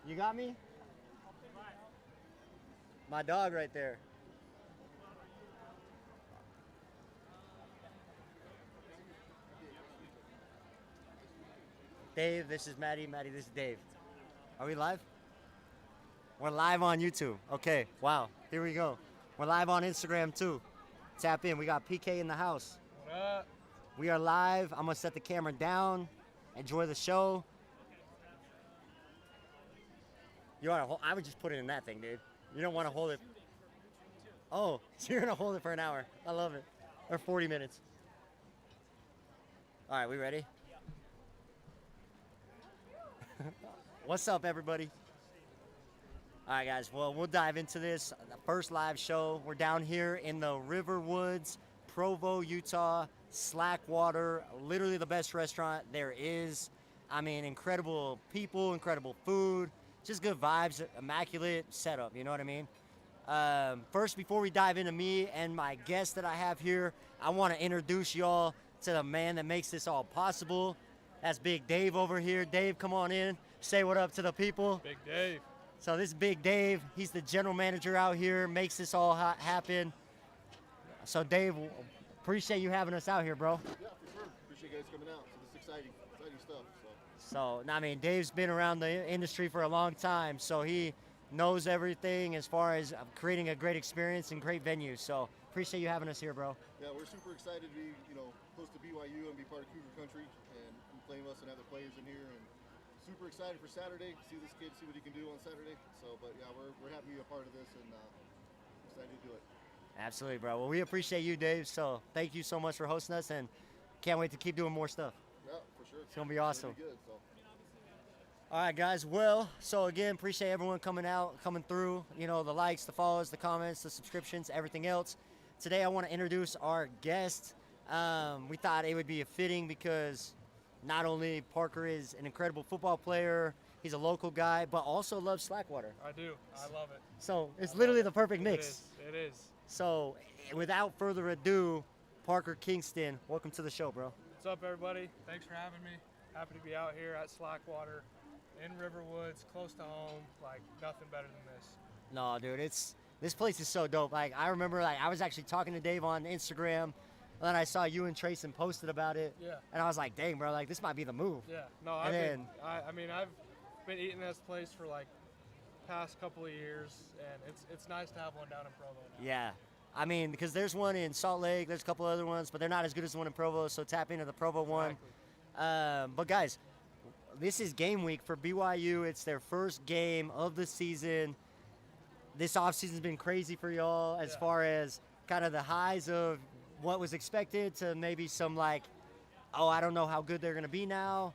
You got me? My dog right there. Dave, this is Maddie. Maddie, this is Dave. Are we live? We're live on YouTube. Okay, wow. Here we go. We're live on Instagram too. Tap in. We got PK in the house. What up? We are live. I'm going to set the camera down. Enjoy the show. You want to hold? I would just put it in that thing, dude. You don't want to hold it. Oh, so you're going to hold it for an hour. I love it. Or 40 minutes. All right, we ready? What's up, everybody? All right, guys. Well, we'll dive into this. The first live show. We're down here in the River Woods, Provo, Utah, Slackwater. Literally the best restaurant there is. I mean, incredible people, incredible food, just good vibes, immaculate setup. You know what I mean? First, before we dive into me and my guest that I have here, I want to introduce y'all to the man that makes this all possible. That's Big Dave over here. Dave, come on in. Say what up to the people. Big Dave. So this is Big Dave. He's the general manager out here, makes this all happen. So Dave, appreciate you having us out here, bro. Yeah, for sure. Appreciate you guys coming out. So this is exciting stuff. So, I mean, Dave's been around the industry for a long time, so he knows everything as far as creating a great experience and great venues. So appreciate you having us here, bro. Yeah, we're super excited to be, close to BYU and be part of Cougar Country and claim us and have the players in here. And super excited for Saturday. See this kid, see what he can do on Saturday. So, but yeah, we're happy to be a part of this and excited to do it. Absolutely, bro. Well, we appreciate you, Dave. So thank you so much for hosting us, and can't wait to keep doing more stuff. Yeah, for sure. It's gonna be awesome. It's gonna be good, so. All right, guys. Well, so again, appreciate everyone coming through. You know, the likes, the follows, the comments, the subscriptions, everything else. Today, I want to introduce our guest. We thought it would be fitting because not only Parker is an incredible football player, he's a local guy, but also loves Slackwater. I do. I love it. So it's literally the perfect mix. It is. So without further ado, Parker Kingston, welcome to the show, bro. What's up, everybody? Thanks for having me. Happy to be out here at Slackwater in River Woods, close to home. Like, nothing better than this. No, dude, this place is so dope. Like, I remember, I was actually talking to Dave on Instagram, and then I saw you and Trayson posted about it. Yeah. And I was like, dang, bro, like, this might be the move. Yeah. No, I've been eating this place for like past couple of years, and it's nice to have one down in Provo now. Yeah. I mean, because there's one in Salt Lake, there's a couple other ones, but they're not as good as the one in Provo, so tap into the Provo one. But guys, this is game week for BYU. It's their first game of the season. This offseason's been crazy for y'all as far as kind of the highs of what was expected to maybe some like, oh, I don't know how good they're going to be now,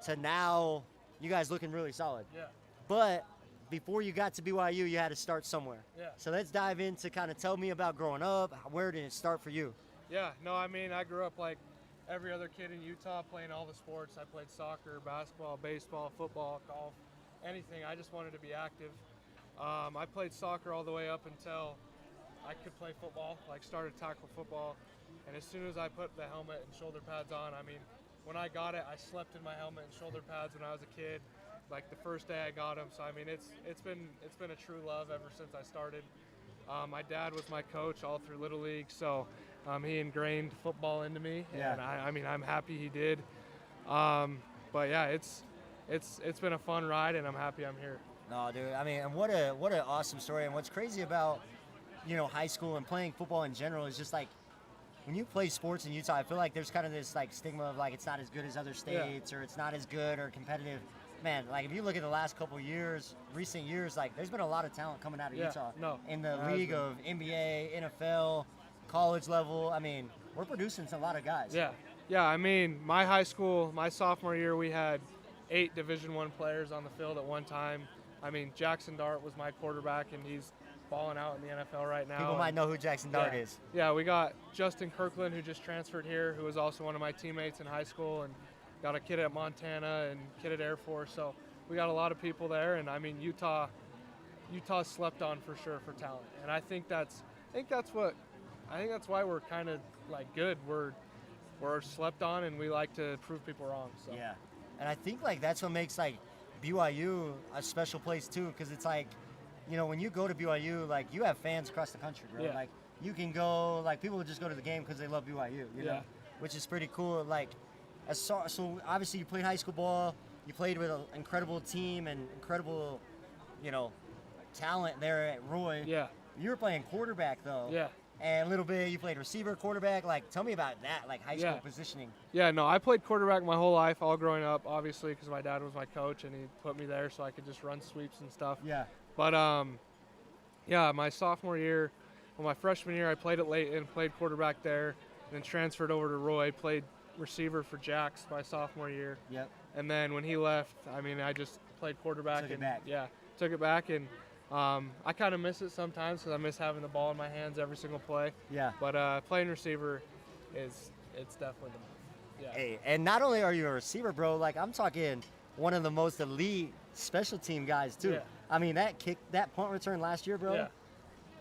to now you guys looking really solid. Yeah. But before you got to BYU, you had to start somewhere. Yeah. So let's dive into kind of tell me about growing up. Where did it start for you? Yeah. No, I mean, I grew up like every other kid in Utah playing all the sports. I played soccer, basketball, baseball, football, golf, anything. I just wanted to be active. I played soccer all the way up until I could play football, like started tackle football. And as soon as I put the helmet and shoulder pads on, I mean, when I got it, I slept in my helmet and shoulder pads when I was a kid, like the first day I got them. So I mean, it's been a true love ever since I started. My dad was my coach all through Little League, so he ingrained football into me, and I mean, I'm happy he did. But yeah, it's been a fun ride, and I'm happy I'm here. No, dude. I mean, and what an awesome story. And what's crazy about, high school and playing football in general is just like when you play sports in Utah, I feel like there's kind of this like stigma of like it's not as good as other states or it's not as good or competitive. Man, like if you look at the last couple of years, recent years, like there's been a lot of talent coming out of Utah in the league of NBA, NFL, college level. I mean, we're producing a lot of guys. Yeah. I mean, my high school, my sophomore year, we had 8 Division I players on the field at one time. I mean, Jackson Dart was my quarterback, and he's balling out in the NFL right now. People might know who Jackson Dart is. Yeah, we got Justin Kirkland, who just transferred here, who was also one of my teammates in high school, and got a kid at Montana and kid at Air Force. So we got a lot of people there, and I mean, Utah slept on for sure for talent, and I think that's why we're kind of like good. We're slept on, and we like to prove people wrong. So. Yeah, and I think like that's what makes like BYU a special place too, because it's like, you know, when you go to BYU, like you have fans across the country, bro. Yeah. Like you can go, like people will just go to the game because they love BYU, you know, which is pretty cool. Like, so obviously you played high school ball, you played with an incredible team and incredible, you know, talent there at Roy. Yeah. You were playing quarterback though. Yeah. And a little bit, you played receiver, quarterback. Like, tell me about that, like high school positioning. Yeah, no, I played quarterback my whole life, all growing up, obviously, because my dad was my coach and he put me there so I could just run sweeps and stuff. Yeah. But, yeah, my sophomore year, well, my freshman year, I played at Layton, played quarterback there, and then transferred over to Roy, played receiver for Jax my sophomore year. Yep. And then when he left, I mean, I just played quarterback. Took it back. Yeah, took it back, and I kind of miss it sometimes because I miss having the ball in my hands every single play. Yeah. But playing receiver it's definitely the move. Yeah. Hey, and not only are you a receiver, bro, like I'm talking one of the most elite special team guys too. Yeah. I mean, that punt return last year, bro, Yeah.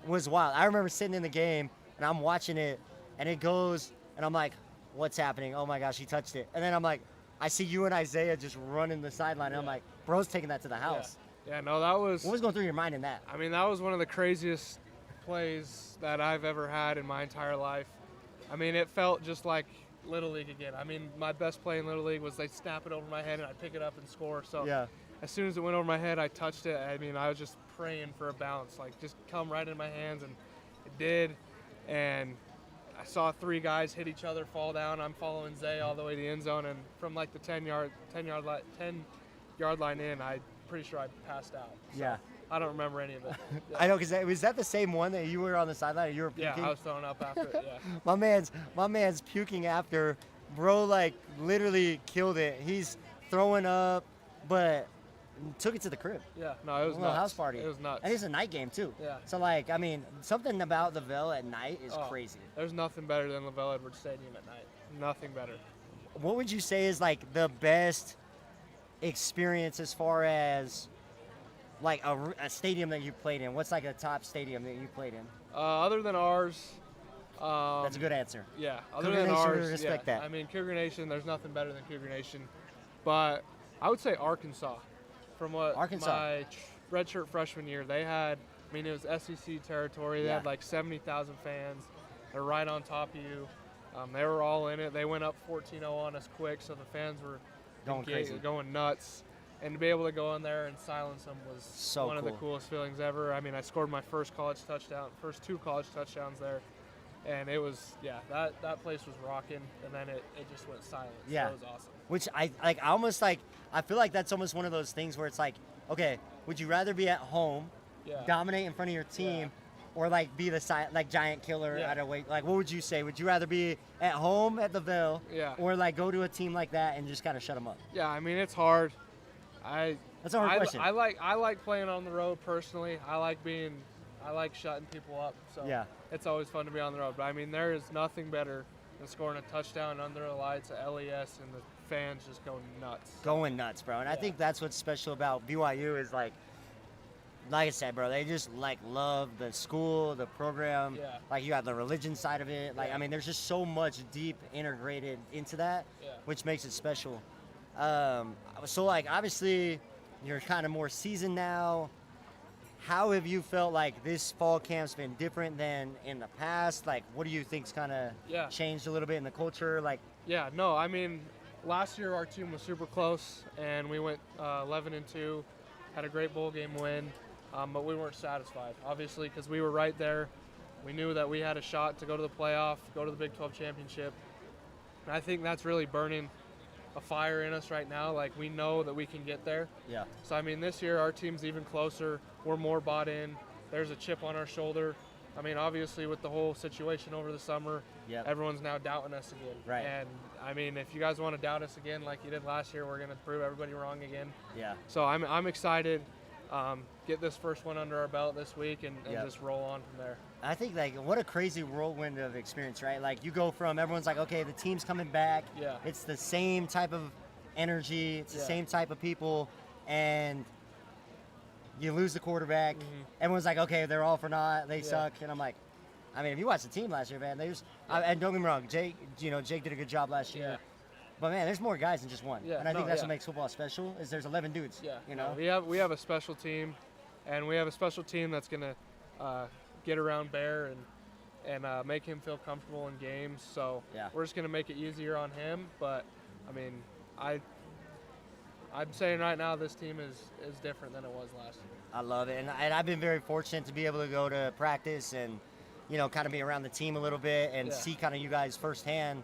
was wild. I remember sitting in the game and I'm watching it and it goes and I'm like, what's happening? Oh my gosh, he touched it. And then I'm like, I see you and Isaiah just running the sideline and I'm like, bro's taking that to the house. Yeah, no, that was. What was going through your mind in that? I mean, that was one of the craziest plays that I've ever had in my entire life. I mean, it felt just like Little League again. I mean, my best play in Little League was they snap it over my head and I pick it up and score. So Yeah. as soon as it went over my head, I touched it. I mean, I was just praying for a bounce, like just come right in my hands, and it did. And I saw three guys hit each other, fall down. I'm following Zay all the way to the end zone, and from like the 10 yard line in, I'm pretty sure I passed out. So Yeah. I don't remember any of it. Yeah. I know, because was that the same one that you were on the sideline and you were puking? Yeah, I was throwing up after it. Yeah. My man's puking after. Bro, like, literally killed it. He's throwing up, but took it to the crib. Yeah. No, it was A little nuts. house party. It was nuts. And it's a night game, too. Yeah. So, like, I mean, something about the Ville at night is crazy. There's nothing better than LaVelle Edwards Stadium at night. Nothing better. What would you say is, like, the best experience as far as, like, a stadium that you played in? What's, like, a top stadium that you played in? Other than ours. That's a good answer. Yeah, other Cougar than Nation, we ours, respect yeah. that. I mean, Cougar Nation, there's nothing better than Cougar Nation. But I would say Arkansas. From what Arkansas. my redshirt freshman year, they had, I mean, it was SEC territory. They Yeah. had like 70,000 fans. They're right on top of you. They were all in it. They went up 14-0 on us quick, so the fans were Going crazy. going nuts. And to be able to go in there and silence them was So one of the cool. coolest feelings ever. I mean, I scored my first two college touchdowns there. And it was, that place was rocking, and then it just went silent. Yeah. So it was awesome. Which I almost like, I feel like that's almost one of those things where it's like, okay, would you rather be at home, Yeah. dominate in front of your team, or like be the giant killer Yeah. at a weight? Like, what would you say? Would you rather be at home at the Ville, Yeah. or like go to a team like that and just kind of shut them up? Yeah, I mean, it's hard. That's a hard question. I like playing on the road personally. I like shutting people up. So Yeah. it's always fun to be on the road. But I mean, there is nothing better than scoring a touchdown under the lights at LES and the fans just going nuts. Going nuts, bro. And I think that's what's special about BYU is like I said, bro, they just like love the school, the program. Yeah. Like you got the religion side of it. Like, Yeah. I mean, there's just so much deep integrated into that, Yeah. which makes it special. So like, obviously you're kind of more seasoned now. How have you felt like this fall camp's been different than in the past? Like, what do you think's kind of Yeah. changed a little bit in the culture? Like, Yeah, no, I mean, last year our team was super close, and we went 11-2, had a great bowl game win, but we weren't satisfied, obviously, because we were right there. We knew that we had a shot to go to the playoff, go to the Big 12 championship. And I think that's really burning a fire in us right now. Like, we know that we can get there. yeah, So, I mean, this year our team's even closer. We're more bought in. There's a chip on our shoulder. I mean, obviously, with the whole situation over the summer, Yep. everyone's now doubting us again. Right. And, I mean, if you guys want to doubt us again like you did last year, we're going to prove everybody wrong again. yeah. So, I'm excited. Get this first one under our belt this week and Yep. just roll on from there. I think like what a crazy whirlwind of experience, right? Like you go from everyone's like, okay, the team's coming back. Yeah. It's the same type of energy. It's the Yeah. same type of people, and you lose the quarterback. Mhm. Everyone's like, okay, they're all for naught. They Yeah. suck. And I'm like, I mean, if you watch the team last year, man, they just and don't get me wrong, Jake. Jake did a good job last year. But man, there's more guys than just one. Yeah, And I think no, that's yeah. what makes football special. Is there's 11 dudes. Yeah, You know. we have a special team, and we have a special team that's gonna get around Bear and make him feel comfortable in games. So Yeah. we're just gonna make it easier on him. But I mean, I'm saying right now this team is different than it was last year. I love it, and I've been very fortunate to be able to go to practice and, you know, kind of be around the team a little bit and Yeah. see kind of you guys firsthand.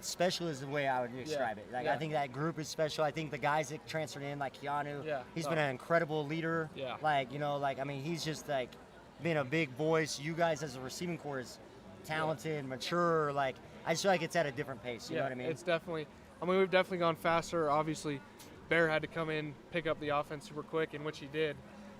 Special is the way I would describe it. Like Yeah. I think that group is special. I think the guys that transferred in, like Keanu, Yeah. he's No. been an incredible leader. Yeah. Like, you know, like I mean, he's just like been a big voice. You guys as a receiving corps is talented, mature. Like I just feel like it's at a different pace. You know what I mean? It's definitely. I mean, we've definitely gone faster. Obviously, Bear had to come in, pick up the offense super quick, in which he did,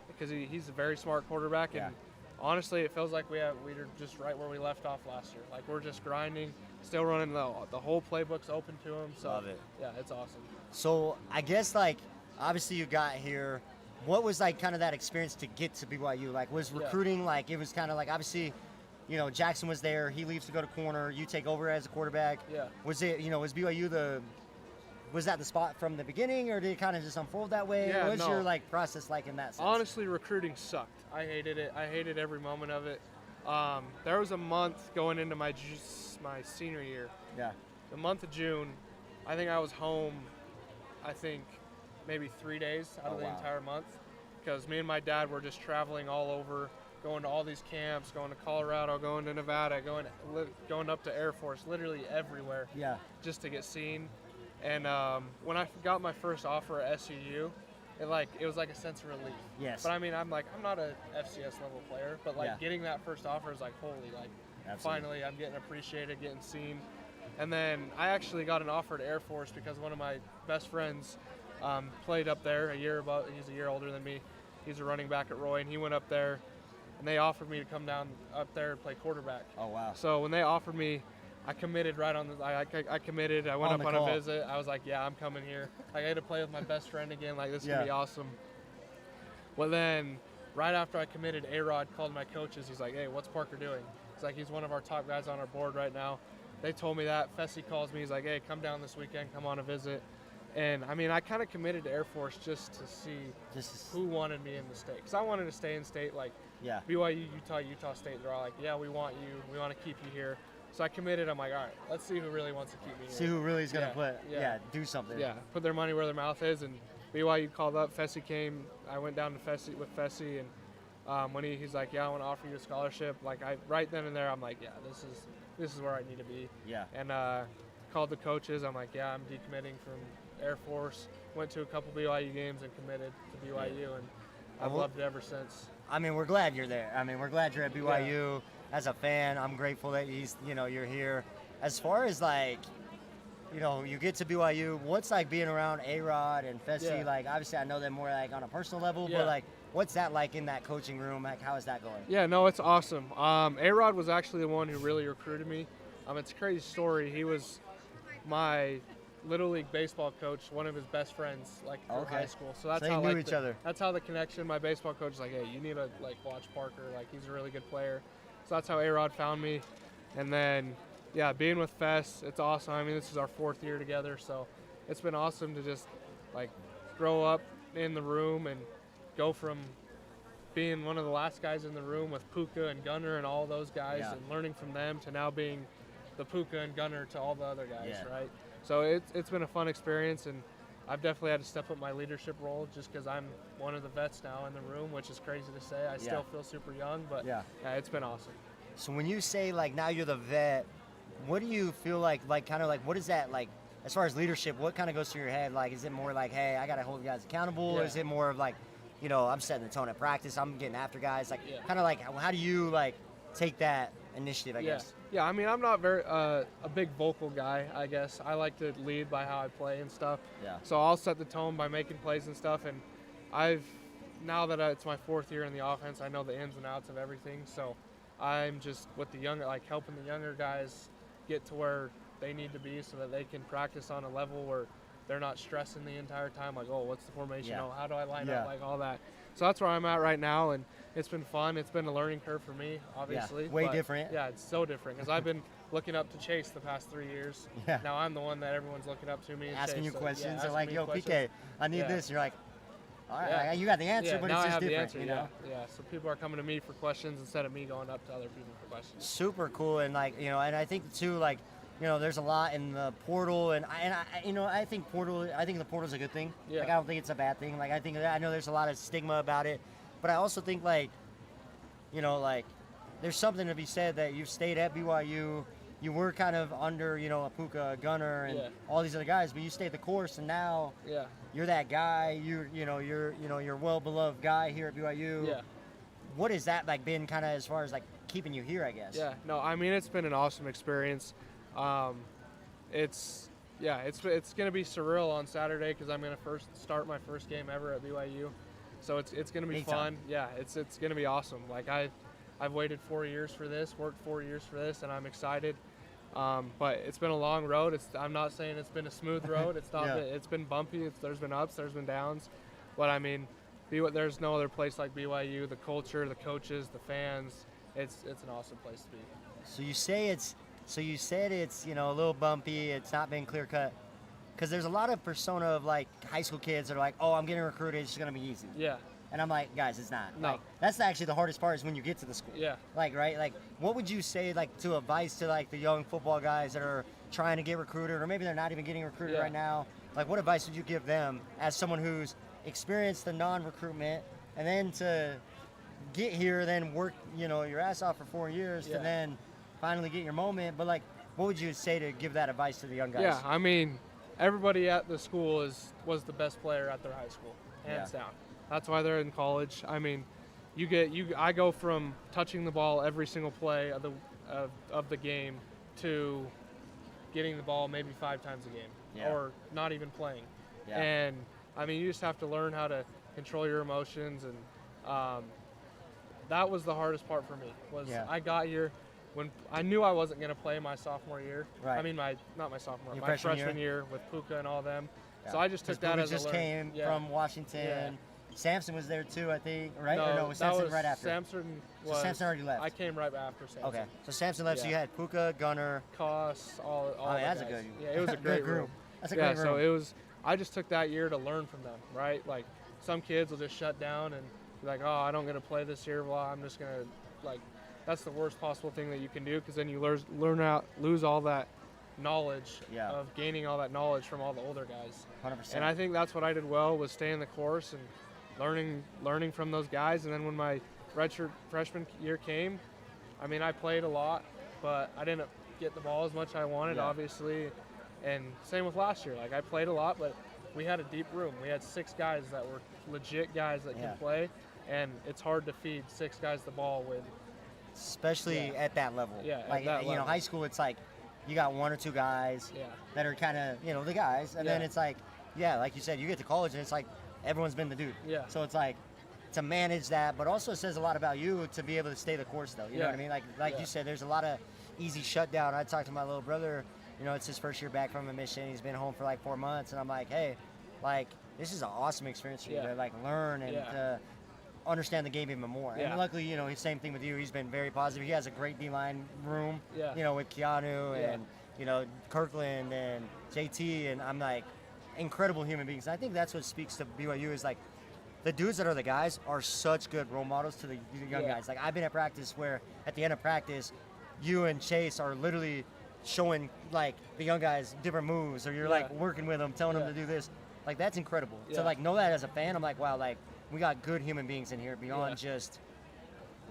because he's a very smart quarterback. Yeah. And honestly, it feels like we're just right where we left off last year. Like we're just grinding, still running the whole playbook's open to him. So Love it. Yeah, it's awesome. So I guess like obviously you got here. What was like kind of that experience to get to BYU? Like was Yeah. recruiting like it was kind of like obviously, you know, Jackson was there. He leaves to go to corner. You take over as a quarterback. Yeah. Was it, you know, was BYU was that the spot from the beginning, or did it kind of just unfold that way? Yeah, What was no. your like process like in that sense? Honestly, recruiting sucked. I hated it. I hated every moment of it. There was a month going into my senior year. Yeah. The month of June, I think I was home, I think maybe 3 days out Oh, of the wow. entire month, because me and my dad were just traveling all over, going to all these camps, going to Colorado, going to Nevada, going up to Air Force, literally everywhere, Yeah. just to get seen. And when I got my first offer at SUU, it was like a sense of relief. Yes. But I mean, I'm not a FCS level player, but like Yeah. getting that first offer is like, holy, like Absolutely. finally I'm getting appreciated, getting seen. And then I actually got an offer to Air Force because one of my best friends played up there he's a year older than me. He's a running back at Roy, and he went up there, and they offered me to come down up there and play quarterback. Oh wow. So when they offered me, I committed right on the. I committed. I went On up the on call. a visit. I was like, yeah, I'm coming here. Like, I had to play with my best friend again. Like, this is Yeah. gonna be awesome. Well, then, right after I committed, A-Rod called my coaches. He's like, hey, what's Parker doing? He's like, he's one of our top guys on our board right now. They told me that. Fessy calls me. He's like, hey, come down this weekend. Come on a visit. And I mean, I kind of committed to Air Force just to see who wanted me in the state. Because I wanted to stay in state. Like, Yeah. BYU, Utah State, they're all like, yeah, we want you. We want to keep you here. So I committed. I'm like, all right, let's see who really wants to keep me here. See who really is gonna Yeah. do something. Yeah, put their money where their mouth is. And BYU called up. Fessy came. I went down to Fessy with Fessy, and when he's like, yeah, I want to offer you a scholarship. Like, right then and there, I'm like, yeah, this is where I need to be. Yeah. And called the coaches. I'm like, yeah, I'm decommitting from Air Force. Went to a couple BYU games and committed to BYU, and I've Well, loved it ever since. I mean, we're glad you're there. I mean, we're glad you're at BYU. As a fan, I'm grateful that you're here. As far as like, you know, you get to BYU, what's like being around A-Rod and Fessy? Yeah. Like, obviously, I know them more like on a personal level, Yeah. but like, what's that like in that coaching room? Like, how is that going? Yeah, no, it's awesome. A-Rod was actually the one who really recruited me. It's a crazy story. He was my Little League baseball coach, one of his best friends, like through Okay. high school. So that's So they how knew like each other. That's how the connection. My baseball coach is like, hey, you need to like watch Parker. Like, he's a really good player. So that's how A-Rod found me. And then, yeah, being with Fess, it's awesome. I mean, this is our 4th year together, so it's been awesome to just like grow up in the room and go from being one of the last guys in the room with Puka and Gunner and all those guys, Yeah. and learning from them to now being the Puka and Gunner to all the other guys, Yeah. right? So it's been a fun experience, and I've definitely had to step up my leadership role just because I'm one of the vets now in the room, which is crazy to say. I still feel super young, but Yeah. it's been awesome. So when you say like now you're the vet, what do you feel like kind of like what is that like as far as leadership? What kind of goes through your head? Like, is it more like, hey, I gotta hold you guys accountable? Or Yeah. is it more of like, you know, I'm setting the tone at practice, I'm getting after guys? Like, Yeah. kind of like how do you like take that initiative? I guess. Yeah, I mean, I'm not very a big vocal guy, I guess. I like to lead by how I play and stuff. Yeah. So I'll set the tone by making plays and stuff. And now that it's my 4th year in the offense, I know the ins and outs of everything. So I'm just with the younger, like helping the younger guys get to where they need to be so that they can practice on a level where they're not stressing the entire time. Like, oh, what's the formation? Yeah. Oh, how do I line Yeah. up? Like all that. So that's where I'm at right now, and it's been fun. It's been a learning curve for me, obviously. way but different. Yeah, it's so different because I've been looking up to Chase the past 3 years. Yeah. Now I'm the one that everyone's looking up to me and Asking Chase, you so, questions. yeah, They're asking like, me yo, questions. PK, I need Yeah. this. You're like, all right, Yeah. you got the answer, Yeah, but now it's I just have the different, answer, you know? Yeah. So people are coming to me for questions instead of me going up to other people for questions. Super cool. And like, and I think too, like, there's a lot in the portal, and I think the portal's a good thing. Yeah. Like, I don't think it's a bad thing. Like, I know there's a lot of stigma about it, but I also think like, like, there's something to be said that you've stayed at BYU. You were kind of under, a Puka, Gunner, and all these other guys, but you stayed the course, and now you're that guy. You're a well-beloved guy here at BYU. Yeah. What has that like been kind of as far as like keeping you here, I guess? Yeah. No, I mean it's been an awesome experience. It's gonna be surreal on Saturday because I'm gonna start my first game ever at BYU, so it's gonna be fun. Yeah, it's gonna be awesome. Like I've waited 4 years for this, worked 4 years for this, and I'm excited. But it's been a long road. I'm not saying it's been a smooth road. It's not. It's been bumpy. There's been ups. There's been downs. But I mean, there's no other place like BYU. The culture, the coaches, the fans. It's an awesome place to be. So you said it's a little bumpy. It's not been clear cut. Because there's a lot of persona of like high school kids that are like, oh, I'm getting recruited. It's gonna be easy. Yeah. And I'm like, guys, it's not. No. Like, that's actually the hardest part is when you get to the school. Yeah. Like, right? Like, what would you say, like, to advice to, like, the young football guys that are trying to get recruited, or maybe they're not even getting recruited right now? Like, what advice would you give them as someone who's experienced the non-recruitment and then to get here, then work, your ass off for 4 years to then finally get your moment? But, like, what would you say to give that advice to the young guys? Yeah, I mean, everybody at the school was the best player at their high school, hands down. That's why they're in college. I mean, I go from touching the ball every single play of the game to getting the ball maybe 5 times a game or not even playing. Yeah. And I mean, you just have to learn how to control your emotions, and that was the hardest part for me. I got here when I knew I wasn't going to play my sophomore year. Right. I mean, not my sophomore, my freshman year with Puka and all them. Yeah. So I just took that as a learn. Just came from Washington. Yeah. Samson was there too, I think, right? No, was Samson right after? Samson Samson already left. I came right after Samson. Okay, so Samson left, so you had Puka, Gunner, Koss, all that's guys. a good. Yeah, it was a great group. That's a great great room. So I just took that year to learn from them, right? Like some kids will just shut down and be like, oh, I don't get to play this year. Well, I'm just gonna that's the worst possible thing that you can do because then you lose all that knowledge of gaining all that knowledge from all the older guys. 100%. And I think that's what I did well was staying the course and learning from those guys. And then when my redshirt freshman year came, I mean, I played a lot, but I didn't get the ball as much as I wanted, obviously. And same with last year. Like I played a lot, but we had a deep room. We had 6 guys that were legit guys that can play, and it's hard to feed 6 guys the ball with. Especially at that level. Yeah, like at that level. High school, it's like you got 1 or 2 guys that are kind of the guys, and then it's like like you said, you get to college and it's like everyone's been the dude. Yeah. So it's like to manage that, but also says a lot about you to be able to stay the course, though. You know what I mean? Like you said, there's a lot of easy shutdown. I talked to my little brother. It's his first year back from a mission. He's been home for like 4 months, and I'm like, hey, like this is an awesome experience for you to like learn and to understand the game even more. And luckily, his same thing with you. He's been very positive. He has a great D-line room, with Keanu and Kirkland and JT, and I'm like incredible human beings. And I think that's what speaks to BYU is like the dudes that are the guys are such good role models to the young guys. Like I've been at practice where at the end of practice, you and Chase are literally showing like the young guys different moves, or you're like working with them, telling them to do this. Like that's incredible. To like know that as a fan, I'm like, wow, like we got good human beings in here beyond just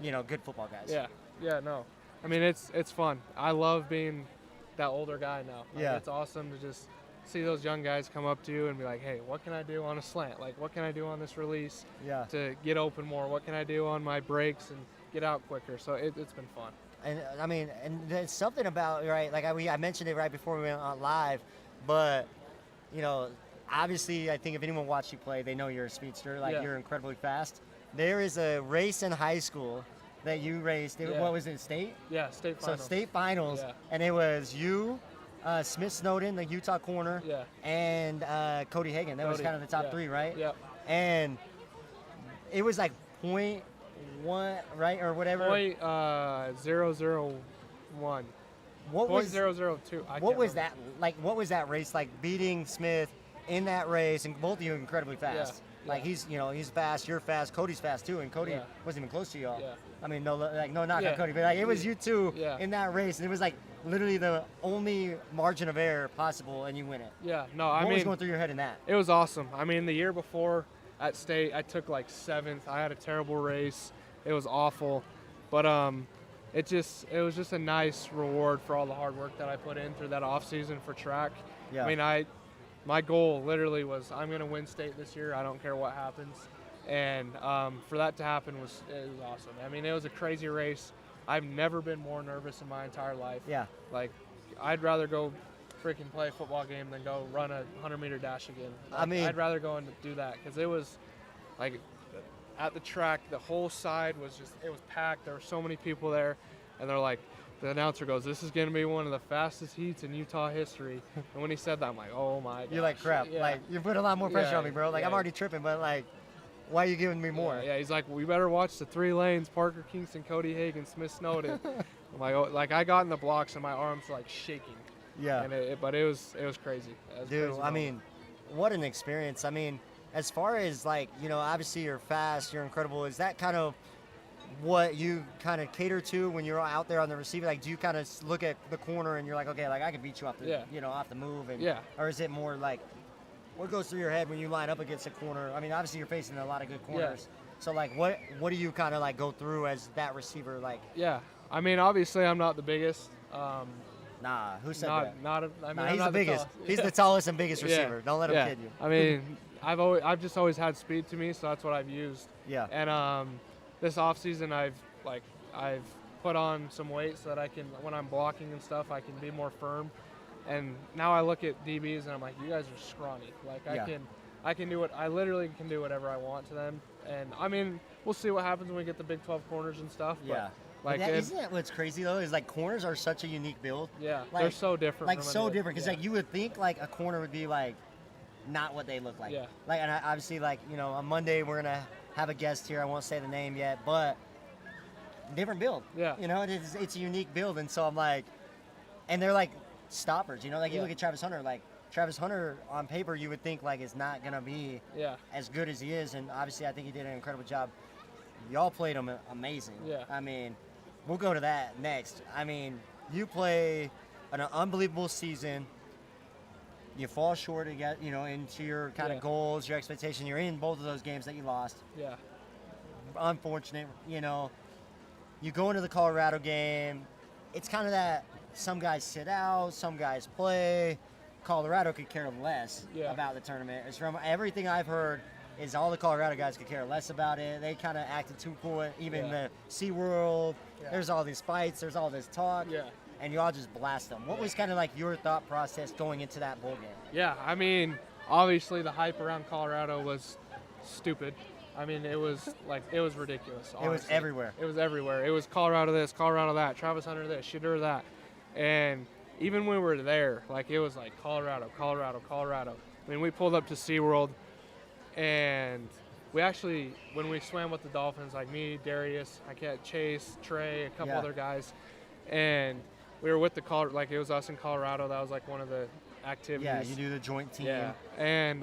good football guys. No, I mean it's fun. I love being that older guy now. Like, it's awesome to just see those young guys come up to you and be like, hey, what can I do on a slant? Like, what can I do on this release to get open more? What can I do on my breaks and get out quicker? So it's been fun. And I mean, and there's something about, right, like I mentioned it right before we went on live, but, obviously I think if anyone watched you play, they know you're a speedster, like you're incredibly fast. There is a race in high school that you raced. What was it, state? Yeah, state finals. So state finals, and it was you, Smith Snowden, the Utah corner, and Cody Hagan. That was kind of the top 3, right? Yeah. And it was like .1, right, or whatever. .001. What Point was 002. what was that like? What was that race like? Beating Smith in that race, and both of you incredibly fast. Yeah, Like yeah. he's fast. You're fast. Cody's fast too, and Cody Yeah. wasn't even close to y'all. Yeah. I mean, no knock Yeah. on Cody, but like it was you two Yeah. in that race, and it was like literally the only margin of error possible, and you win it. Yeah, no, What I was mean, going through your head in that? it was awesome. I mean, the year before at state, I took like 7th. I had a terrible race. It was awful, but it was just a nice reward for all the hard work that I put in through that off season for track. Yeah. I mean, my goal literally was I'm gonna win state this year. I don't care what happens, and for that to happen it was awesome. I mean, it was a crazy race. I've never been more nervous in my entire life. Yeah. Like, I'd rather go freaking play a football game than go run a 100-meter dash again. Like, I mean, I'd rather go and do that because it was like at the track, the whole side was it was packed. There were so many people there, and they're like, the announcer goes, "This is going to be one of the fastest heats in Utah history." And when he said that, I'm like, "Oh my god!" You're like, crap. Yeah. Like you're putting a lot more pressure Yeah, on me, bro. Like yeah. I'm already tripping, but like, why are you giving me more? Yeah, he's like, "We better watch the 3 lanes: Parker, Kingston, Cody Hagan, Smith Snowden." I'm like, oh, like I got in the blocks and my arms were like shaking. Yeah. And but it was crazy. It was a Dude, crazy I moment. mean, what an experience. I mean, as far as like, you know, obviously you're fast, you're incredible. Is that kind of what you kind of cater to when you're out there on the receiver? Like, do you kind of look at the corner and you're like, okay, like I can beat you off the, Yeah. you know, off the move? And, Yeah. Or is it more like, what goes through your head when you line up against a corner? I mean, obviously you're facing a lot of good corners. So like, what do you kind of like go through as that receiver? Like, Yeah, I mean, obviously I'm not the biggest. nah, who said Not, that? not. I mean, Nah, I'm he's the not biggest. tallest. He's Yeah. the tallest and biggest Yeah. receiver. Don't let him Yeah. kid you. I mean, I've just always had speed to me, so that's what I've used. Yeah. And this off season I've put on some weight so that I can, when I'm blocking and stuff, I can be more firm. And now I look at DBs and I'm like, you guys are scrawny. Like Yeah. I literally can do whatever I want to them. And I mean, we'll see what happens when we get the Big 12 corners and stuff. Yeah. But, like, Isn't that what's crazy though? Is like corners are such a unique build. yeah, Like- they're so different. Like from so any- different because yeah. like you would think like a corner would be like not what they look like. Yeah. Like and obviously like you know on Monday we're gonna have a guest here. I won't say the name yet, but different build. Yeah. You know it's a unique build, and so I'm like, and they're like stoppers. You know, like you Yeah. look at Travis Hunter. Like Travis Hunter on paper you would think like is not gonna be Yeah. as good as he is, and obviously I think he did an incredible job. Y'all played him amazing. Yeah. I mean, we'll go to that next. I mean, you play an unbelievable season. You fall short again, you know, into your kind of Yeah. goals, your expectation. You're in both of those games that you lost. Yeah. Unfortunate, you know. You go into the Colorado game. It's kind of that some guys sit out, some guys play. Colorado could care less Yeah. about the tournament. It's from everything I've heard is all the Colorado guys could care less about it. They kind of acted too cool. Even Yeah. the SeaWorld, Yeah. there's all these fights, there's all this talk, Yeah. and you all just blast them. What was kind of like your thought process going into that bowl game? Yeah, I mean, obviously the hype around Colorado was stupid. I mean, it was ridiculous. It was honestly. everywhere. It was everywhere. It was Colorado this, Colorado that, Travis Hunter this, Shadur that. And even when we were there, like it was like Colorado, Colorado, Colorado. I mean, we pulled up to SeaWorld and we actually, when we swam with the dolphins, like me, Darius, I got Chase, Trey, a couple Yeah. other guys, and we were with like it was us in Colorado. That was like one of the activities. Yeah, you do the joint team. Yeah, and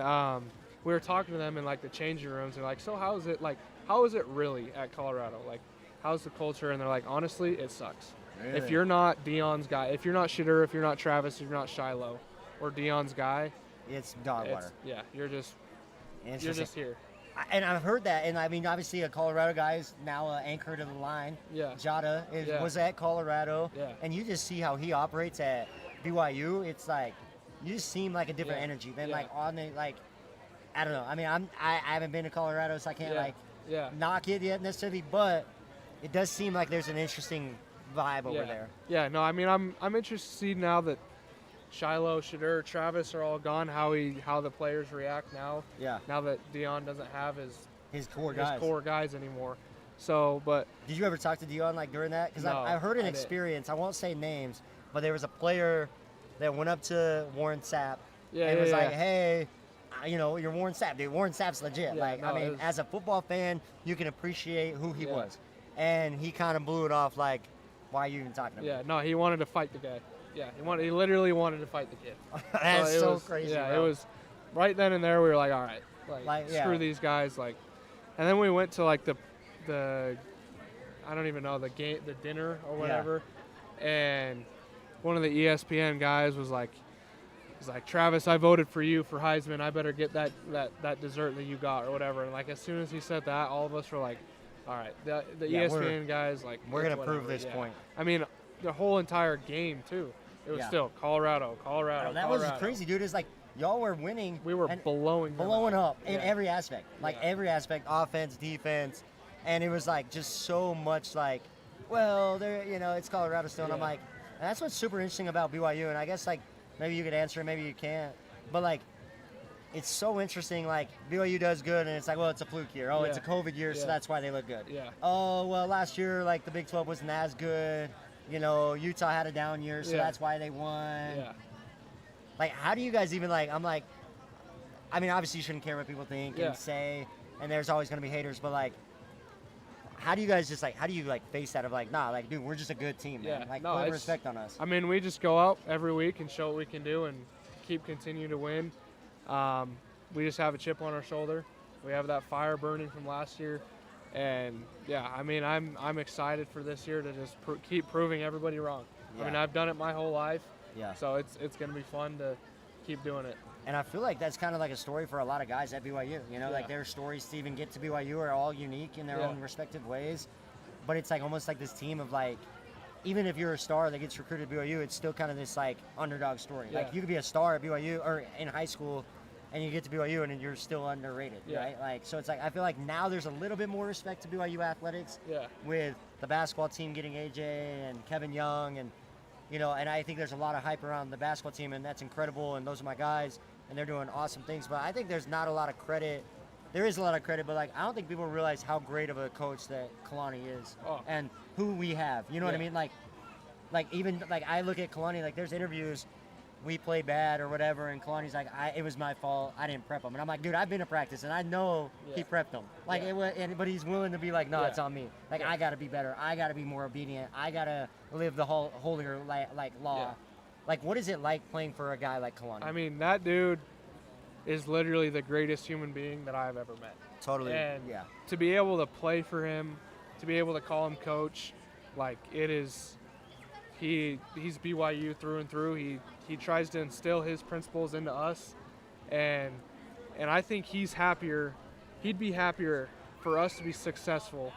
we were talking to them in like the changing rooms. They're like, "So how is it like? How is it really at Colorado? Like, how's the culture?" And they're like, "Honestly, it sucks. If Really? you're not Dion's guy, if you're not Shadur, if you're not Travis, if you're not Shiloh, or Dion's guy, It's dog water. yeah, you're just Interesting. here. And I've heard that, and I mean, obviously, a Colorado guy is now an anchor to the line. Yeah. Jada Yeah. was at Colorado, Yeah. and you just see how he operates at BYU. It's like you just seem like a different Yeah. energy than Yeah. like on the like. I don't know. I mean, I haven't been to Colorado, so I can't Yeah. like Yeah. knock it yet necessarily, but it does seem like there's an interesting vibe over yeah. there. Yeah, no, I mean, I'm interested to see now that Shiloh, Shadur, Travis are all gone, how the players react now. Yeah. Now that Dion doesn't have His core his guys. core guys anymore. So, but Did you ever talk to Dion like during that? Because No, I've heard an I didn't. experience. I won't say names, but there was a player that went up to Warren Sapp Yeah, and yeah, was yeah. like, "Hey, you know, you're Warren Sapp, dude. Warren Sapp's legit. Yeah, like, no, I it mean, was- as a football fan, you can appreciate who he Yeah. was." And he kind of blew it off like, Why are you even talking to me? Yeah, no, he wanted to fight the guy. Yeah, he literally wanted to fight the kid. That's it so was, crazy. Yeah, bro. it was right then and there. We were like, all right, screw yeah. these guys. And then we went to like the I don't even know the dinner or whatever, and one of the ESPN guys was like, Travis, I voted for you for Heisman. I better get that dessert that you got or whatever. And like as soon as he said that, all of us were like, all right, the ESPN guys like we're gonna whatever. prove this point. I mean, the whole entire game too. It was still Colorado. That was crazy, dude. It's like y'all were winning. We were blowing up in every aspect, every aspect, offense, defense, and it was like just so much like, well, there, it's Colorado still, and I'm like, and that's what's super interesting about BYU, and I guess like maybe you could answer it, maybe you can't, but like, it's so interesting. Like BYU does good, and it's like, well, it's a fluke year. Oh, it's a COVID year, so that's why they look good. Yeah. Oh, well, last year like the Big 12 wasn't as good. Utah had a down year, so that's why they won. Yeah. Like, how do you guys even like? I'm like, I mean, obviously you shouldn't care what people think and say, and there's always gonna be haters, but like, how do you guys just like? How do you like face that of like, nah, like, dude, we're just a good team, man. Like, put respect on us. I mean, we just go out every week and show what we can do and continue to win. We just have a chip on our shoulder. We have that fire burning from last year, and I mean, I'm excited for this year to just keep proving everybody wrong. I mean, I've done it my whole life. Yeah. So it's gonna be fun to keep doing it. And I feel like that's kind of like a story for a lot of guys at BYU. Like their stories to even get to BYU are all unique in their own respective ways. But it's like almost like this team of like, even if you're a star that gets recruited to BYU, it's still kind of this like underdog story. Yeah. Like you could be a star at BYU or in high school, and you get to BYU and you're still underrated, right? Like so, it's like I feel like now there's a little bit more respect to BYU athletics. With the basketball team getting AJ and Kevin Young and. And I think there's a lot of hype around the basketball team, and that's incredible, and those are my guys, and they're doing awesome things. But I think there's not a lot of credit. There is a lot of credit, but, like, I don't think people realize how great of a coach that Kalani is and who we have. You know what I mean? Like even, like, I look at Kalani, like, there's interviews, we play bad or whatever, and Kalani's like, it was my fault. I didn't prep him. And I'm like, dude, I've been to practice, and I know he prepped him. Like, but he's willing to be like, no, it's on me. Like, I got to be better. I got to be more obedient. I got to live the holier, like, law. Yeah. Like, what is it like playing for a guy like Kalani? I mean, that dude is literally the greatest human being that I've ever met. Totally, and to be able to play for him, to be able to call him coach, like, it is... He's BYU through and through. He tries to instill his principles into us, and I think he's happier. He'd be happier for us to be successful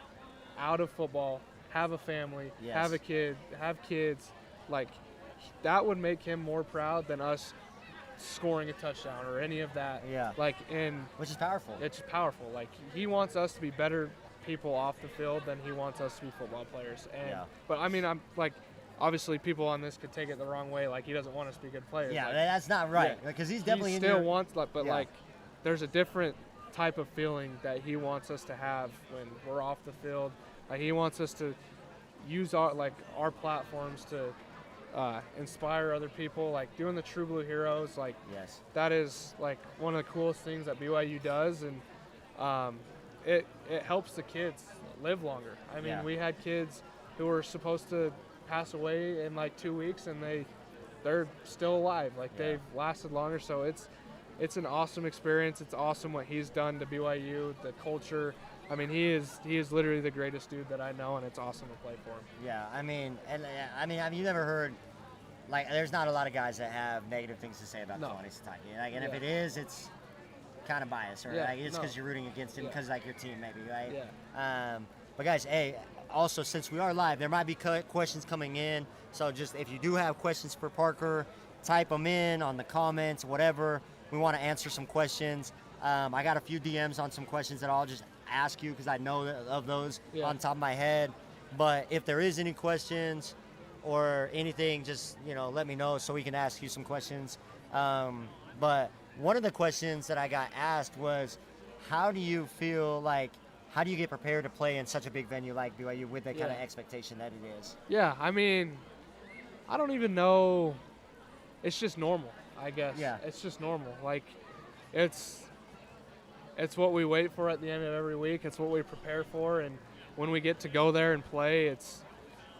out of football, have a family, have a kid, have kids. Like, that would make him more proud than us scoring a touchdown or any of that. Like, and which is powerful. It's powerful. Like, he wants us to be better people off the field than he wants us to be football players. And but I mean, I'm like. Obviously, people on this could take it the wrong way, like he doesn't want us to be good players. Yeah, that's not right, because he's definitely wants, but like, there's a different type of feeling that he wants us to have when we're off the field. Like, he wants us to use our platforms to inspire other people, like doing the True Blue Heroes. Like, that is like one of the coolest things that BYU does, and it helps the kids live longer. I mean, we had kids who were supposed to pass away in like 2 weeks, and they're still alive. Like, they've lasted longer. So it's an awesome experience. It's awesome what he's done to BYU, the culture. I mean, he is literally the greatest dude that I know, and it's awesome to play for him. Yeah, I mean, you never heard, like, there's not a lot of guys that have negative things to say about Kalani Sitake. Like, and if it is, it's kind of biased, or like it's because you're rooting against him because like your team maybe, right? But guys, hey. Also, since we are live, there might be questions coming in. So just if you do have questions for Parker, type them in on the comments, whatever. We want to answer some questions. I got a few DMs on some questions that I'll just ask you because I know of those on top of my head. But if there is any questions or anything, just let me know so we can ask you some questions. But one of the questions that I got asked was, how do you feel like? How do you get prepared to play in such a big venue like BYU with the kind of expectation that it is? Yeah, I mean, I don't even know. It's just normal, I guess. Yeah. It's just normal. Like, it's what we wait for at the end of every week. It's what we prepare for, and when we get to go there and play,